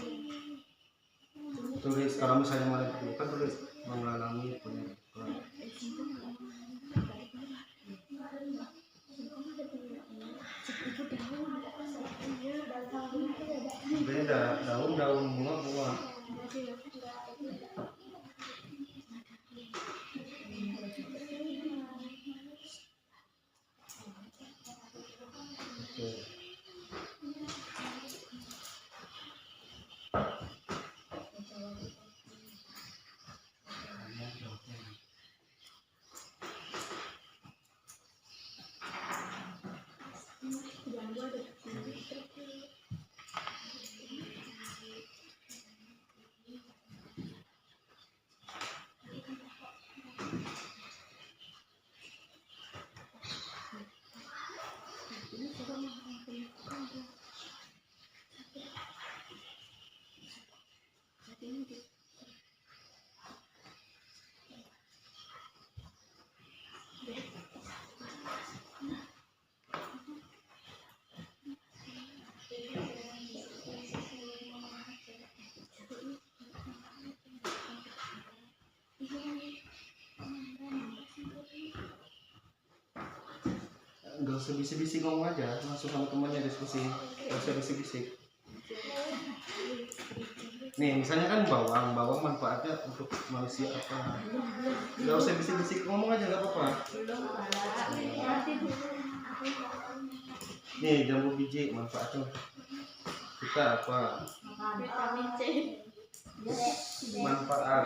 Tulis, kalau misalnya mengalami penyerbukan tulis mengalami penyerbukan. Beda, daun bunga. Gak usah bisik-bisik, ngomong aja langsung sama temannya diskusi, gak usah bisik-bisik. Nih misalnya kan bawang manfaatnya untuk manusia apa? Gak usah bisik-bisik, ngomong aja gak apa-apa. Nih jambu biji manfaatnya kita apa? Vitamin C. Manfaat.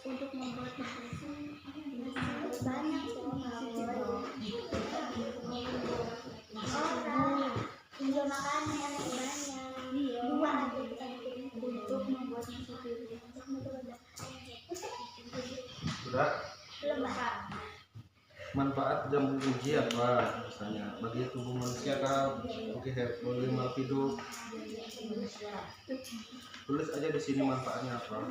Untuk membuat banyak orang makan banyak dua aja kita bikin untuk membuat nasi piring. Sudah. Belum Pak. Manfaat jambu uji apa misalnya bagi tubuh manusia kah bagi makhluk hidup? Tulis aja di sini manfaatnya apa.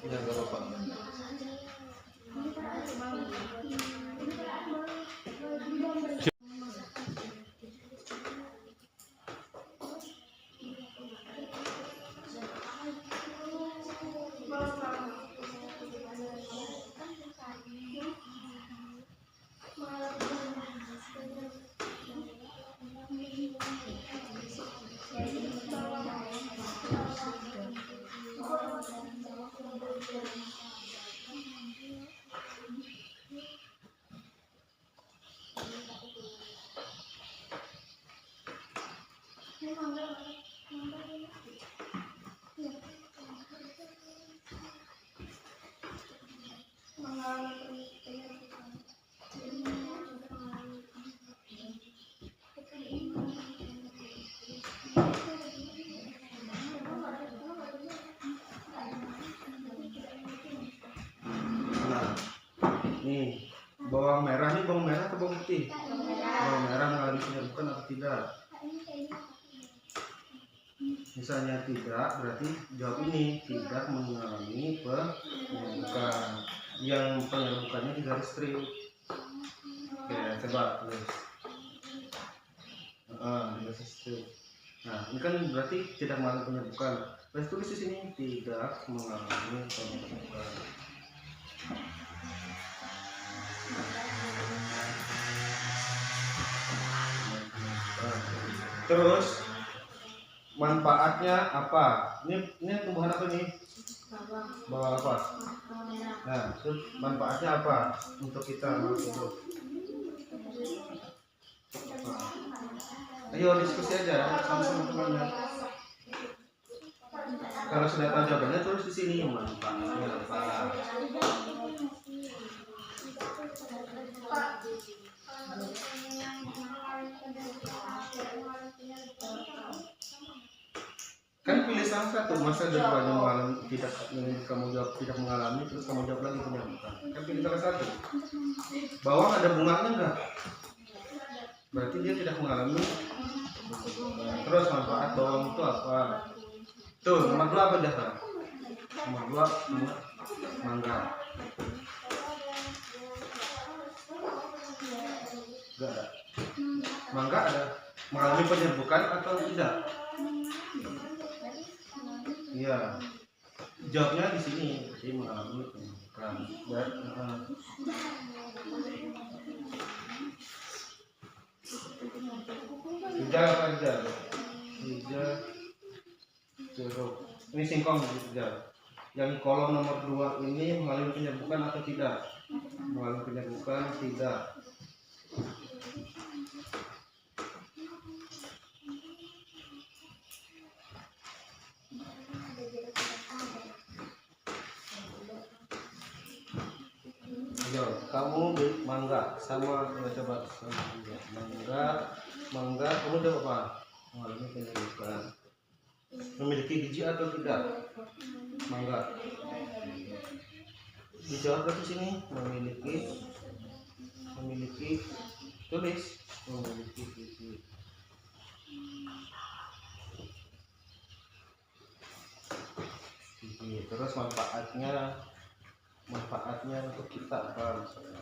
Ya nggak apa-apa. Nih, bawang merah nih, bawang merah atau bawang putih? Bawang merah mengalami penyerbukan atau tidak? Misalnya tidak, berarti jawab ini tidak mengalami penyerbukan. Yang penyerbukannya di garis strip. Oke, coba tulis. Di garis strip. Nah, ini kan berarti tidak mengalami penyerbukan. Terus tulis di sini tidak mengalami penyerbukan. Terus manfaatnya apa? Ini tumbuhan apa nih? Bawang apa? Nah, terus manfaatnya apa untuk kita makhluk hidup? Ayo diskusi aja sama teman-temannya. Kalau sudah tahu jawabannya tulis di sini manfaatnya apa. Kan pilih salah satu, masa daripada mengalami tidak, kamu jawab tidak mengalami terus kamu jawab lagi penyambutan. Kan pilih salah satu. Bawang ada bunganya enggak? Berarti dia tidak mengalami. Terus manfaat bawang itu apa? Tuh, nomor 2 apa dah? Nomor 2 mangga. Enggak ada. Mangga ada mengalami penyerbukan atau tidak? Iya. Jawabnya di sini, jadi mengalami penyerbukan. Hijau apa hijau? Hijau, jeruk. Ini singkong hijau. Yang kolom nomor 2 ini mengalami penyerbukan atau tidak? Mengalami penyerbukan tidak. Ayo, kamu beli mangga sama coba mangga kamu jawab apa? Mengalami penyerbukan. Memiliki biji atau tidak? Mangga. Dijawab dari sini. Memiliki tulis memiliki biji. Terus manfaatnya untuk kita apa misalnya?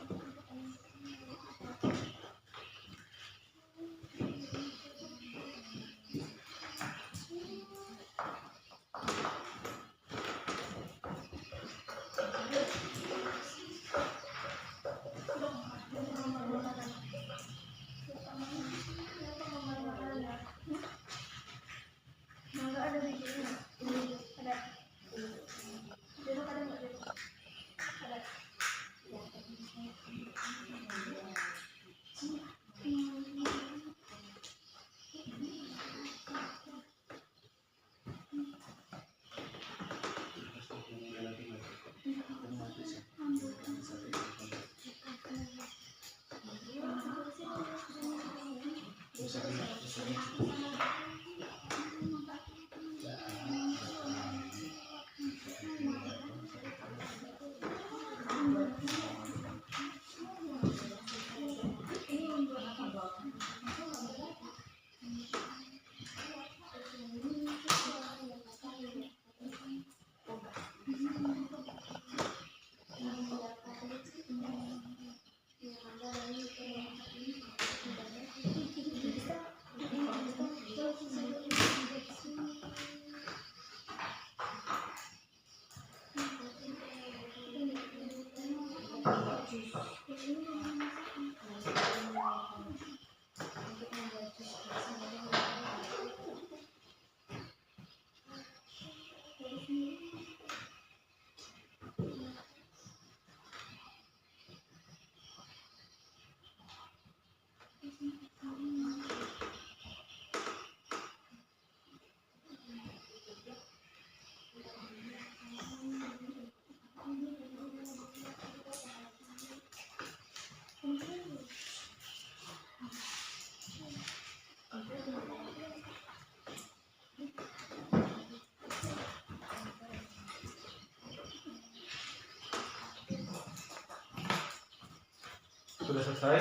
Sudah selesai?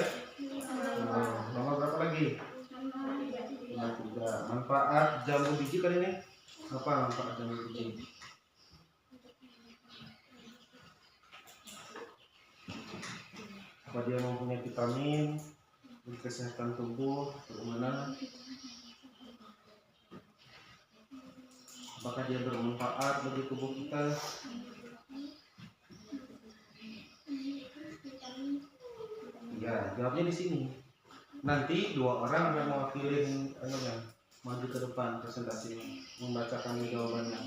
Nomor berapa lagi? Nomor 3. Manfaat jambu biji kan ini? Apa manfaat jambu biji? Apa dia mempunyai vitamin untuk kesehatan tubuh? Bagaimana? Apakah dia bermanfaat bagi tubuh kita? Ya, jawabnya di sini. Nanti 2 orang akan mewakili maju ke depan presentasi membacakan jawabannya.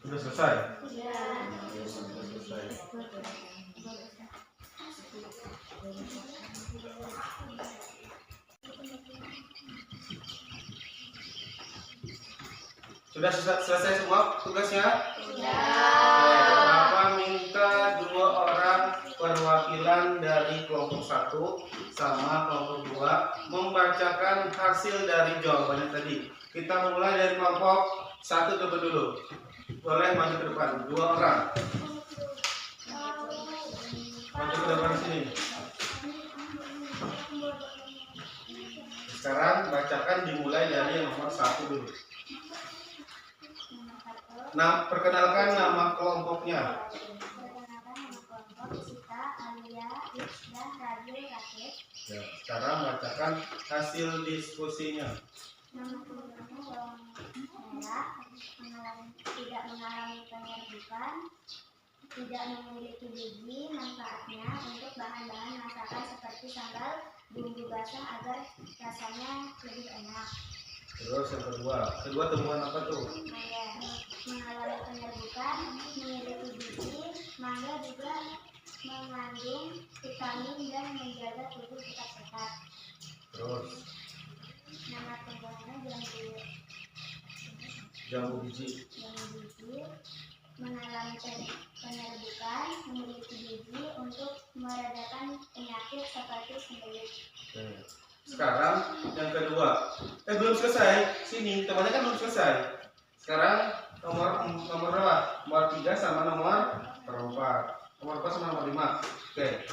Sudah selesai? Ya. Sudah selesai. Sudah selesai semua tugasnya? Bapak minta 2 orang perwakilan dari kelompok 1 sama kelompok 2 membacakan hasil dari jawabannya tadi. Kita mulai dari kelompok 1 coba dulu. Boleh maju ke depan, 2 orang. Maju ke depan sini. Sekarang bacakan dimulai dari yang nomor 1 dulu. Nah, perkenalkan nama kelompoknya. Perkenalkan nama kelompok Sita, Alia, Rizda, Radul, Rakit. Ya, sekarang bacakan hasil diskusinya. Nama kelompoknya bawang merah, tidak mengalami penyerbukan, tidak memiliki biji, manfaatnya untuk bahan-bahan masakan seperti sambal, bumbu basah agar rasanya lebih enak. Terus yang kedua temuan apa tuh? Mengalami penyerbukan, memiliki biji, mangga juga mengandung vitamin dan menjaga tubuh tetap sehat. Terus Nama tumbuhannya jambu biji. Mengalami penyerbukan, memiliki biji untuk meredakan penyakit seperti sembelit. Oke. Sekarang yang kedua. Belum selesai. Sini, temannya kan belum selesai. Sekarang nomor berapa? Nomor 3 sama nomor 4. Nomor 4 sama nomor 5. Oke.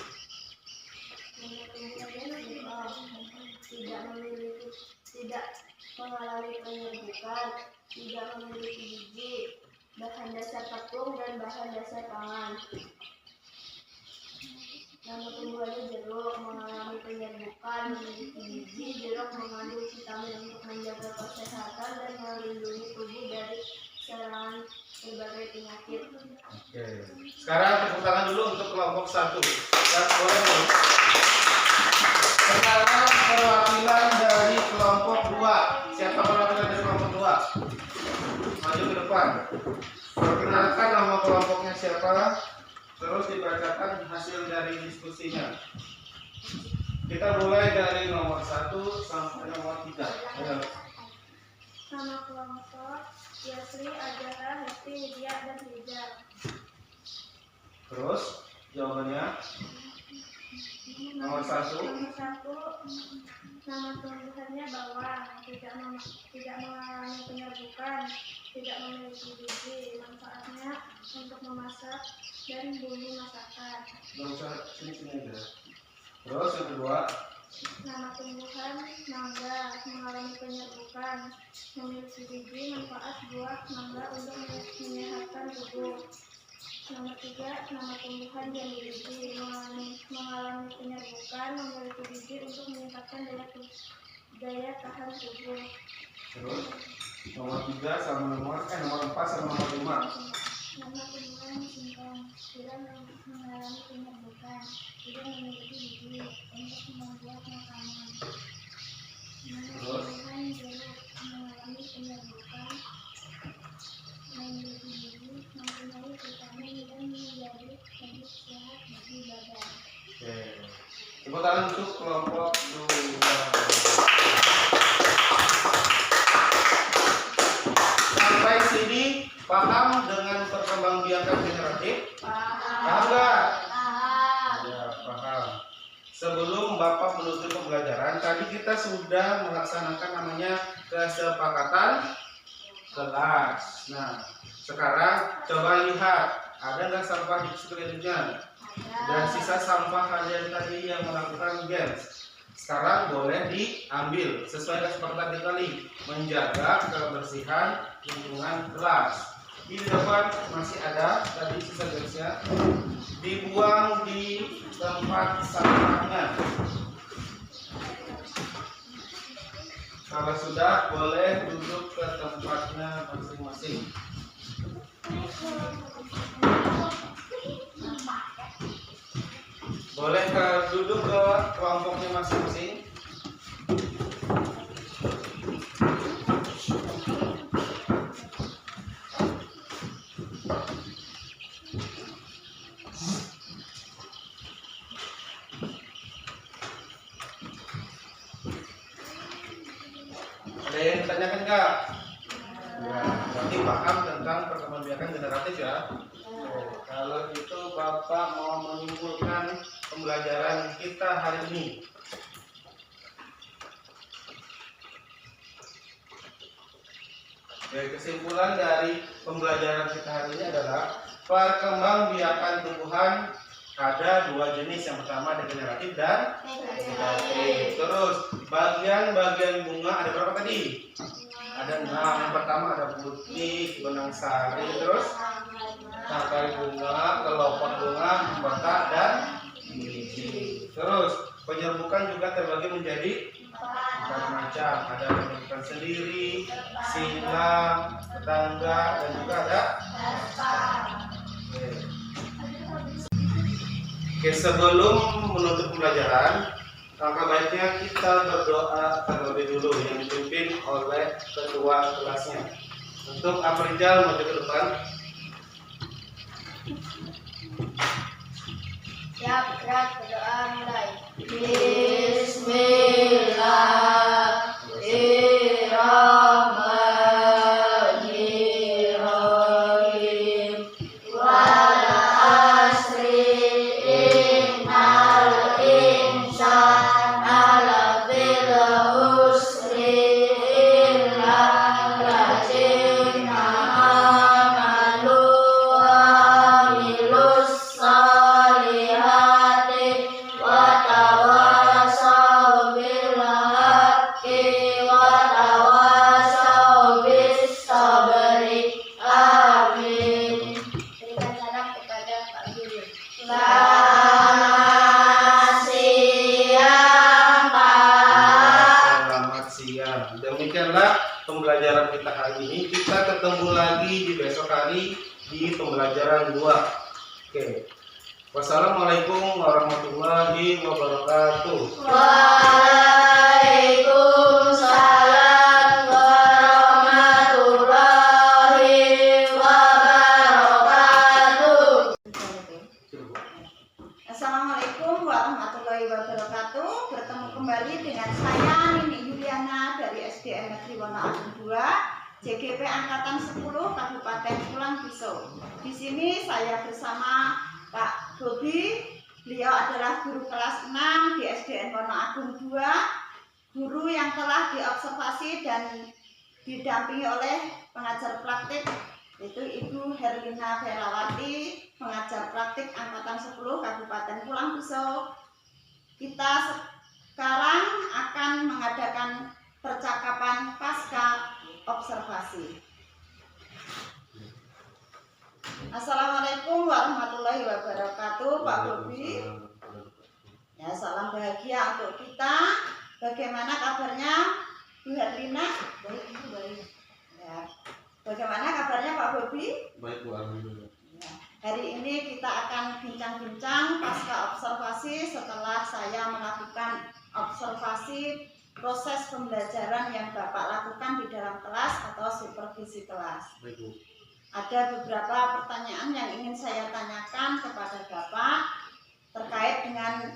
Tidak mengalami penyerbukan, tidak memiliki biji, bahan dasar tepung dan bahan dasar pangan. Nama tumbuhannya jeruk, mengalami penyerbukan, memiliki biji. Jeruk mengandung vitamin untuk menjaga kesehatan dan melindungi tubuh dari serangan berbagai penyakit. Oke. Sekarang tepuk tangan dulu untuk kelompok 1. Boleh dulu. Sekarang perwakilan dari kelompok 2. Siapa perwakilan dari kelompok 2? Maju ke depan. Perkenalkan nama kelompoknya siapa? Terus dibacakan hasil dari diskusinya. Kita mulai dari nomor 1 sampai nomor 3. Ayo. Nama kelompok Yasri, Ajara, Hesti, Widya, dan Riza. Terus jawabannya nomor 1. Nomor 1, nama tumbuhannya bawang, tidak mengalami penyerbukan, tidak memiliki biji, manfaatnya untuk memasak dan bumbu masakan. Gak usah sini aja. Terus yang kedua. Nama tumbuhan mangga, mengalami penyerbukan, memiliki biji, manfaat buah mangga untuk menyehatkan tubuh. Nomor 3, nama tumbuhan jambu biji, mengalami penyerbukan, memiliki biji untuk meningkatkan daya tahan tubuh. Terus nomor 3 sama nomor 4 sama nomor 5. Nama tumbuhan singkong, tidak mengalami penyerbukan, tidak memiliki biji untuk membuat makanan. Nama tumbuhan jeruk, mengalami penyerbukan, memiliki biji, mempunyai vitamin dan menjadi lebih sehat bagi badan. Oke. Tepuk tangan untuk kelompok 2. Sampai sini paham dengan perkembangbiakan generatif? Paham nggak? Ya, paham. Sebelum Bapak menutup pembelajaran, tadi kita sudah melaksanakan namanya kesepakatan kelas. Nah, sekarang coba lihat, ada nggak sampah di sekelilingnya? Dan sisa sampah kalian tadi yang melakukan games. Sekarang boleh diambil sesuai kesepakatan tadi, menjaga kebersihan lingkungan kelas. Di depan masih ada tadi sisa gamesnya, dibuang di tempat sampahnya. Kalau sudah, boleh duduk ke tempatnya masing-masing. Boleh duduk ke kelompoknya masing-masing. Ada yang ditanyakan nggak? Ya, berarti paham tentang perkembangbiakan generatif ya. Kalau itu Bapak mau menyimpulkan pembelajaran kita hari ini. Jadi kesimpulan dari pembelajaran kita hari ini adalah perkembangbiakan tumbuhan ada dua jenis. Yang pertama degeneratif dan vegetatif. Terus bagian-bagian bunga ada berapa tadi? Ada 6. Yang pertama ada putih, benang sari, terus tangkai bunga, kelopak bunga, mahkota, dan biji. Terus penyerbukan juga terbagi menjadi 4 macam. Ada penyerbukan sendiri, silang, tetangga, dan juga ada. Oke, sebelum menutup pembelajaran, langkah baiknya kita berdoa terlebih dulu yang dipimpin oleh ketua kelasnya. Untuk Afrizal maju ke depan. Siap, gerak, berdoa mulai. Bismillahirrahmanirrahim. Wal asri innal insana lafil khusri illa allazina amanu wa amilus solihati wa tawasaw bil haqqi wa tawasaw bis sabri. Amin. Berikan salam kepada Pak Guru. Selamat siang, Pak. Selamat siang. Demikianlah pembelajaran kita hari ini. Kita ketemu lagi di besok hari di pembelajaran 2. Oke. Wassalamualaikum warahmatullahi wabarakatuh. Waalaikumsalam warahmatullahi wabarakatuh. Assalamualaikum warahmatullahi wabarakatuh. Bertemu kembali dengan saya Nini Yuliana dari SDN Negeri Wonoagung 2, JGP Angkatan 10 Kabupaten Pulang Pisau. Di sini saya bersama Pak Bobi. Beliau adalah guru kelas 6 di SDN Wonoagung 2, guru yang telah diobservasi dan didampingi oleh pengajar praktik yaitu Ibu Herlina Ferawati, pengajar praktik Angkatan 10 Kabupaten Pulang Pisau. Kita sekarang akan mengadakan percakapan pasca observasi. Assalamualaikum warahmatullahi wabarakatuh, Pak Bobi. Ya, salam bahagia untuk kita. Bagaimana kabarnya Bu Herlina? Baik, Bu, baik. Ya. Bagaimana kabarnya Pak Bobi? Baik, Bu, alhamdulillah. Ya. Hari ini kita akan bincang-bincang pasca observasi setelah saya melakukan observasi proses pembelajaran yang Bapak lakukan di dalam kelas atau supervisi kelas. Baik, Bu. Ada beberapa pertanyaan yang ingin saya tanyakan kepada Bapak terkait dengan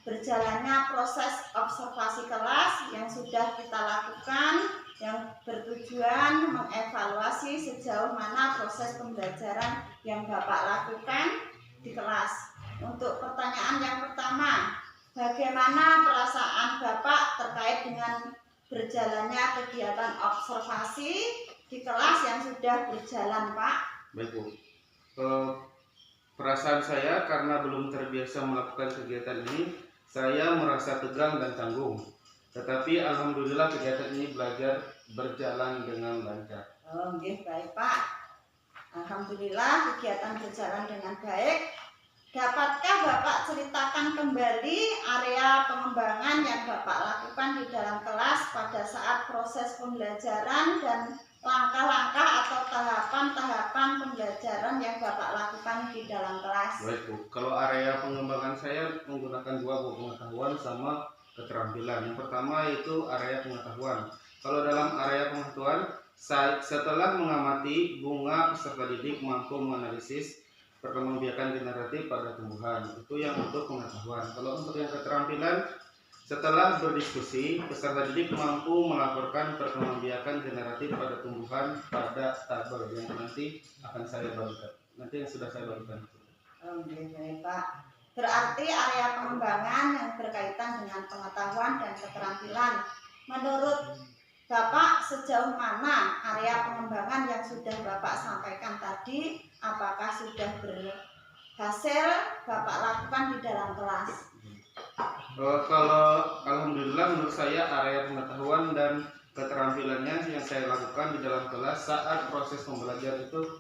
berjalannya proses observasi kelas yang sudah kita lakukan, yang bertujuan mengevaluasi sejauh mana proses pembelajaran yang Bapak lakukan di kelas. Untuk pertanyaan yang pertama, bagaimana perasaan Bapak terkait dengan berjalannya kegiatan observasi di kelas yang sudah berjalan, Pak? Baik, Bu. Perasaan saya karena belum terbiasa melakukan kegiatan ini, saya merasa tegang dan tanggung. Tetapi alhamdulillah kegiatan ini berjalan dengan lancar. Oh, nggih, baik, Pak. Alhamdulillah kegiatan berjalan dengan baik. Dapatkah Bapak ceritakan kembali area pengembangan yang Bapak lakukan di dalam kelas pada saat proses pembelajaran dan langkah-langkah atau tahapan-tahapan pembelajaran yang Bapak lakukan di dalam kelas? Baik, Bu. Kalau area pengembangan saya menggunakan 2, Bu, pengetahuan sama keterampilan. Yang pertama itu area pengetahuan. Kalau dalam area pengetahuan Setelah mengamati bunga, peserta didik mampu menganalisis perkembangbiakan generatif pada tumbuhan. Itu yang untuk pengetahuan. Kalau untuk yang keterampilan, setelah berdiskusi, peserta didik mampu melaporkan perkembangbiakan generatif pada tumbuhan pada tabel yang nanti akan saya bagikan. Nanti yang sudah saya bagikan. Oke, baik Pak. Berarti area pengembangan yang berkaitan dengan pengetahuan dan keterampilan. Menurut Bapak, sejauh mana area pengembangan yang sudah Bapak sampaikan tadi, apakah sudah berhasil Bapak lakukan di dalam kelas? Kalau alhamdulillah menurut saya area pengetahuan dan keterampilannya yang saya lakukan di dalam kelas saat proses pembelajaran itu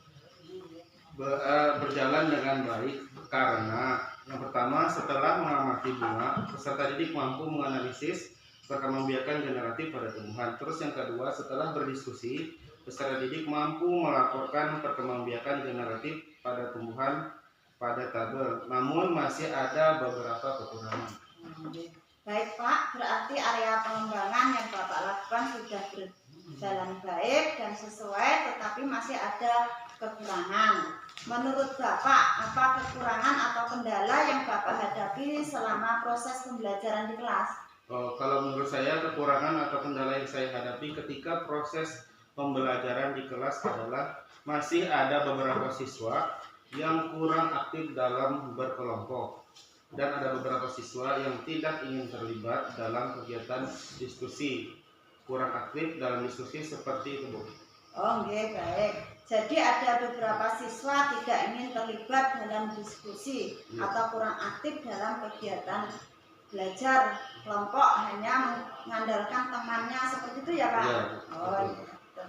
berjalan dengan baik, karena yang pertama, setelah mengamati bunga, peserta didik mampu menganalisis perkembangbiakan generatif pada tumbuhan. Terus yang kedua, setelah berdiskusi, peserta didik mampu melaporkan perkembangbiakan generatif pada tumbuhan pada tabel, namun masih ada beberapa kekurangan. Baik Pak, berarti area pengembangan yang Bapak lakukan sudah berjalan baik dan sesuai, tetapi masih ada kekurangan. Menurut Bapak, apa kekurangan atau kendala yang Bapak hadapi selama proses pembelajaran di kelas? Kalau menurut saya kekurangan atau kendala yang saya hadapi ketika proses pembelajaran di kelas adalah masih ada beberapa siswa yang kurang aktif dalam berkelompok, dan ada beberapa siswa yang tidak ingin terlibat dalam kegiatan diskusi, kurang aktif dalam diskusi seperti itu, Bu. Oh, oke, baik. Jadi ada beberapa siswa tidak ingin terlibat dalam diskusi atau kurang aktif dalam kegiatan belajar kelompok, hanya mengandalkan temannya seperti itu ya Pak? Ya, oh, iya.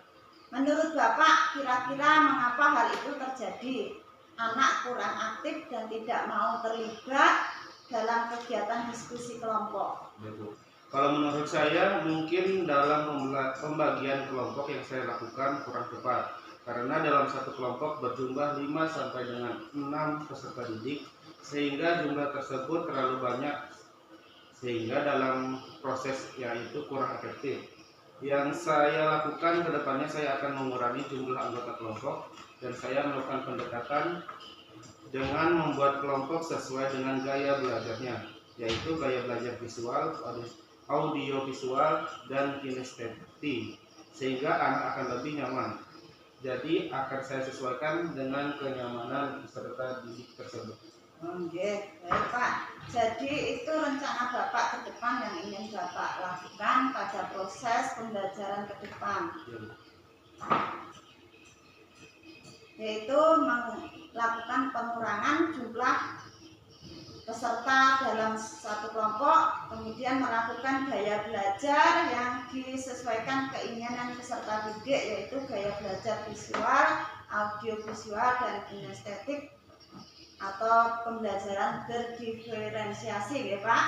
Menurut Bapak, kira-kira mengapa hal itu terjadi? Anak kurang aktif dan tidak mau terlibat dalam kegiatan diskusi kelompok. Ya, Bu. Kalau menurut saya mungkin dalam pembagian kelompok yang saya lakukan kurang tepat, karena dalam satu kelompok berjumlah 5 sampai dengan 6 peserta didik, sehingga jumlah tersebut terlalu banyak, sehingga dalam proses yaitu kurang efektif. Yang saya lakukan ke depannya, saya akan mengurangi jumlah anggota kelompok dan saya melakukan pendekatan dengan membuat kelompok sesuai dengan gaya belajarnya, yaitu gaya belajar visual, audio visual, dan kinestetik, sehingga anak akan lebih nyaman. Jadi akan saya sesuaikan dengan kenyamanan peserta didik tersebut. Oke, baik Pak. Jadi itu rencana Bapak ke depan yang ingin Bapak lakukan pada proses pembelajaran ke depan, yaitu melakukan pengurangan jumlah peserta dalam satu kelompok, kemudian melakukan gaya belajar yang disesuaikan keinginan peserta didik, yaitu gaya belajar visual, audio visual, dan kinestetik atau pembelajaran berdiferensiasi ya Pak.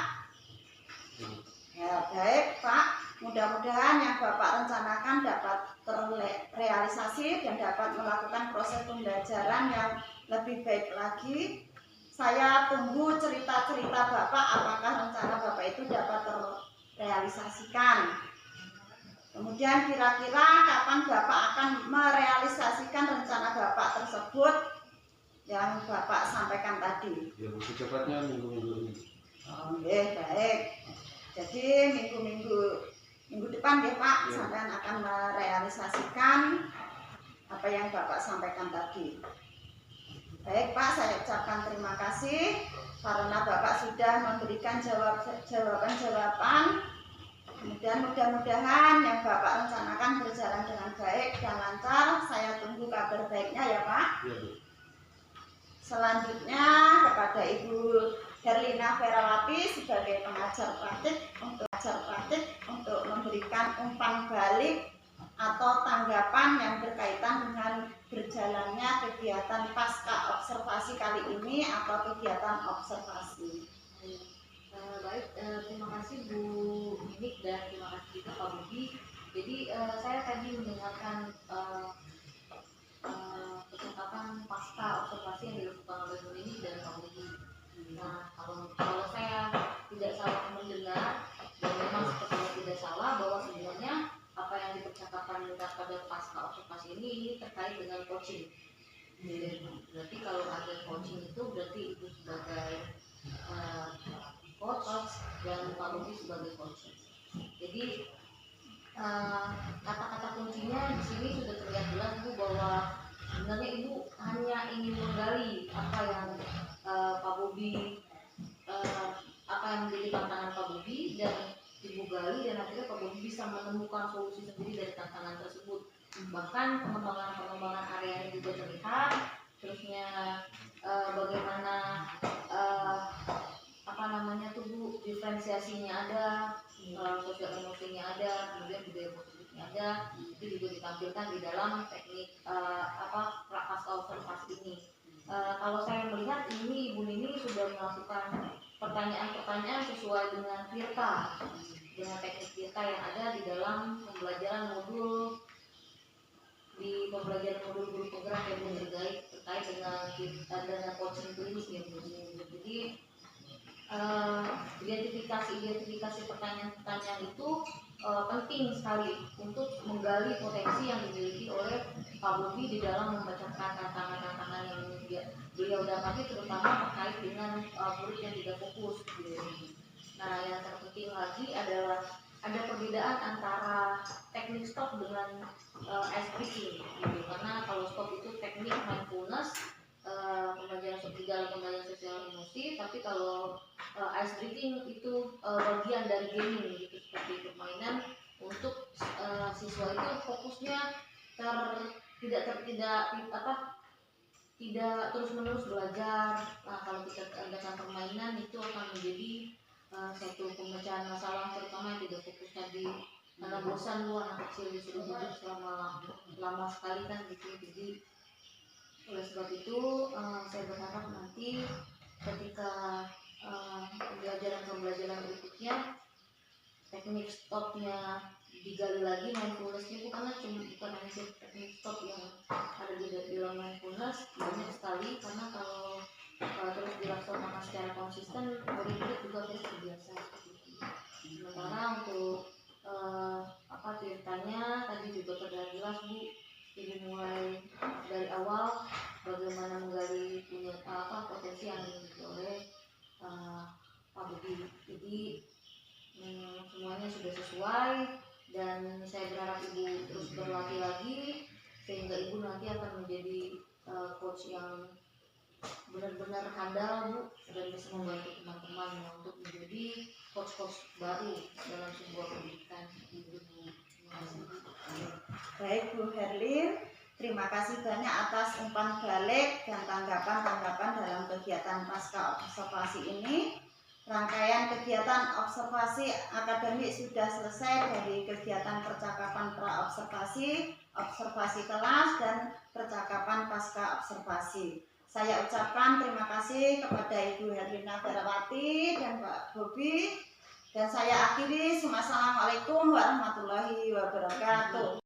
Ya, baik Pak, mudah-mudahan yang Bapak rencanakan dapat terrealisasi dan dapat melakukan proses pembelajaran yang lebih baik lagi. Saya tunggu cerita-cerita Bapak, apakah rencana Bapak itu dapat terrealisasikan. Kemudian kira-kira kapan Bapak akan merealisasikan rencana Bapak tersebut yang Bapak sampaikan tadi? Ya, secepatnya minggu-minggu ini. Oke, baik. Jadi minggu depan ya Pak, ya, sampean akan merealisasikan apa yang Bapak sampaikan tadi. Baik Pak, saya ucapkan terima kasih karena Bapak sudah memberikan jawaban-jawaban. Kemudian mudah-mudahan yang Bapak rencanakan berjalan dengan baik dan lancar. Saya tunggu kabar baiknya ya Pak. Ya, Bu. Selanjutnya kepada Ibu Herlina Ferawati sebagai pengajar praktik untuk memberikan umpan balik atau tanggapan yang berkaitan dengan berjalannya kegiatan pasca observasi kali ini atau kegiatan observasi. Baik, terima kasih Bu Minik dan terima kasih juga Pak Budi. Jadi saya tadi mendengarkan percakapan pasca observasi yang dilakukan oleh Bu Minik dan Pak Budi. Nah, kalau saya tidak salah mendengar dan memang sepertinya tidak salah bahwa sebenarnya apa yang dipercakapkan pada pasca ini terkait dengan coaching. Jadi, berarti kalau ada coaching itu berarti Ibu sebagai coach dan Pak Bobi sebagai coach. Jadi kata-kata kuncinya di sini sudah terlihat jelas Bu, bahwa sebenarnya Ibu hanya ingin menggali apa yang Pak Bobi apa yang menjadi tantangan Pak Bobi, dan Ibu gali, dan akhirnya Pak Bobi bisa menemukan solusi sendiri dari tantangan tersebut. Bahkan pengembangan areanya juga terlihat, terusnya bagaimana apa namanya tuh Bu, diferensiasinya ada, sosial emosinya ada, kemudian budaya positifnya ada, itu juga ditampilkan di dalam teknik pasca observasi ini. Kalau saya melihat ini Ibu Nini sudah melakukan pertanyaan-pertanyaan sesuai dengan Tirta, dengan teknik Tirta yang ada di dalam pembelajaran modul guru penggerak yang terkait dengan coaching klinis ya Bu. Jadi identifikasi pertanyaan-pertanyaan itu penting sekali untuk menggali potensi yang dimiliki oleh Pak Bobi di dalam membacakan tantangan-tantangan yang beliau dapati, terutama terkait dengan murid yang tidak fokus. Nah, yang terpenting lagi adalah ada perbedaan antara teknik stop dengan ice breaking, gitu. Karena kalau stop itu teknik mindfulness, pembelajaran sosial emosi, tapi kalau ice breaking itu bagian dari gaming, gitu, seperti permainan untuk siswa itu fokusnya tidak terus-menerus belajar. Nah, kalau kita adakan permainan itu akan menjadi satu pemecahan masalah, terutama yang tidak fokus tadi, karena bosan lu anak kecil disuruh duduk selama lama sekali kan gitu. Jadi oleh sebab itu saya berharap nanti ketika pembelajaran berikutnya teknik stopnya digali lagi, mindfulnessnya bukan hanya teknik stop yang ada di dalam mindfulness, banyak sekali, karena kalau terus dilaksanakan secara konsisten murid-murid juga harus terbiasa. Sementara untuk ceritanya tadi juga terlihat jelas Bu, Ibu mulai dari awal bagaimana menggali potensi yang dimiliki oleh Pak Bobi. Jadi semuanya sudah sesuai, dan saya berharap Ibu terus berlatih lagi sehingga Ibu nanti akan menjadi coach yang benar-benar handal Bu, dan bisa membantu teman-teman untuk menjadi coach-coach baru dalam sebuah pendidikan. Baik Bu Herlin, terima kasih banyak atas umpan balik dan tanggapan-tanggapan dalam kegiatan pasca observasi ini. Rangkaian kegiatan observasi akademik sudah selesai dari kegiatan percakapan pra-observasi, observasi kelas, dan percakapan pasca observasi. Saya ucapkan terima kasih kepada Ibu Herlina Ferawati dan Pak Bobi. Dan saya akhiri, Assalamualaikum warahmatullahi wabarakatuh.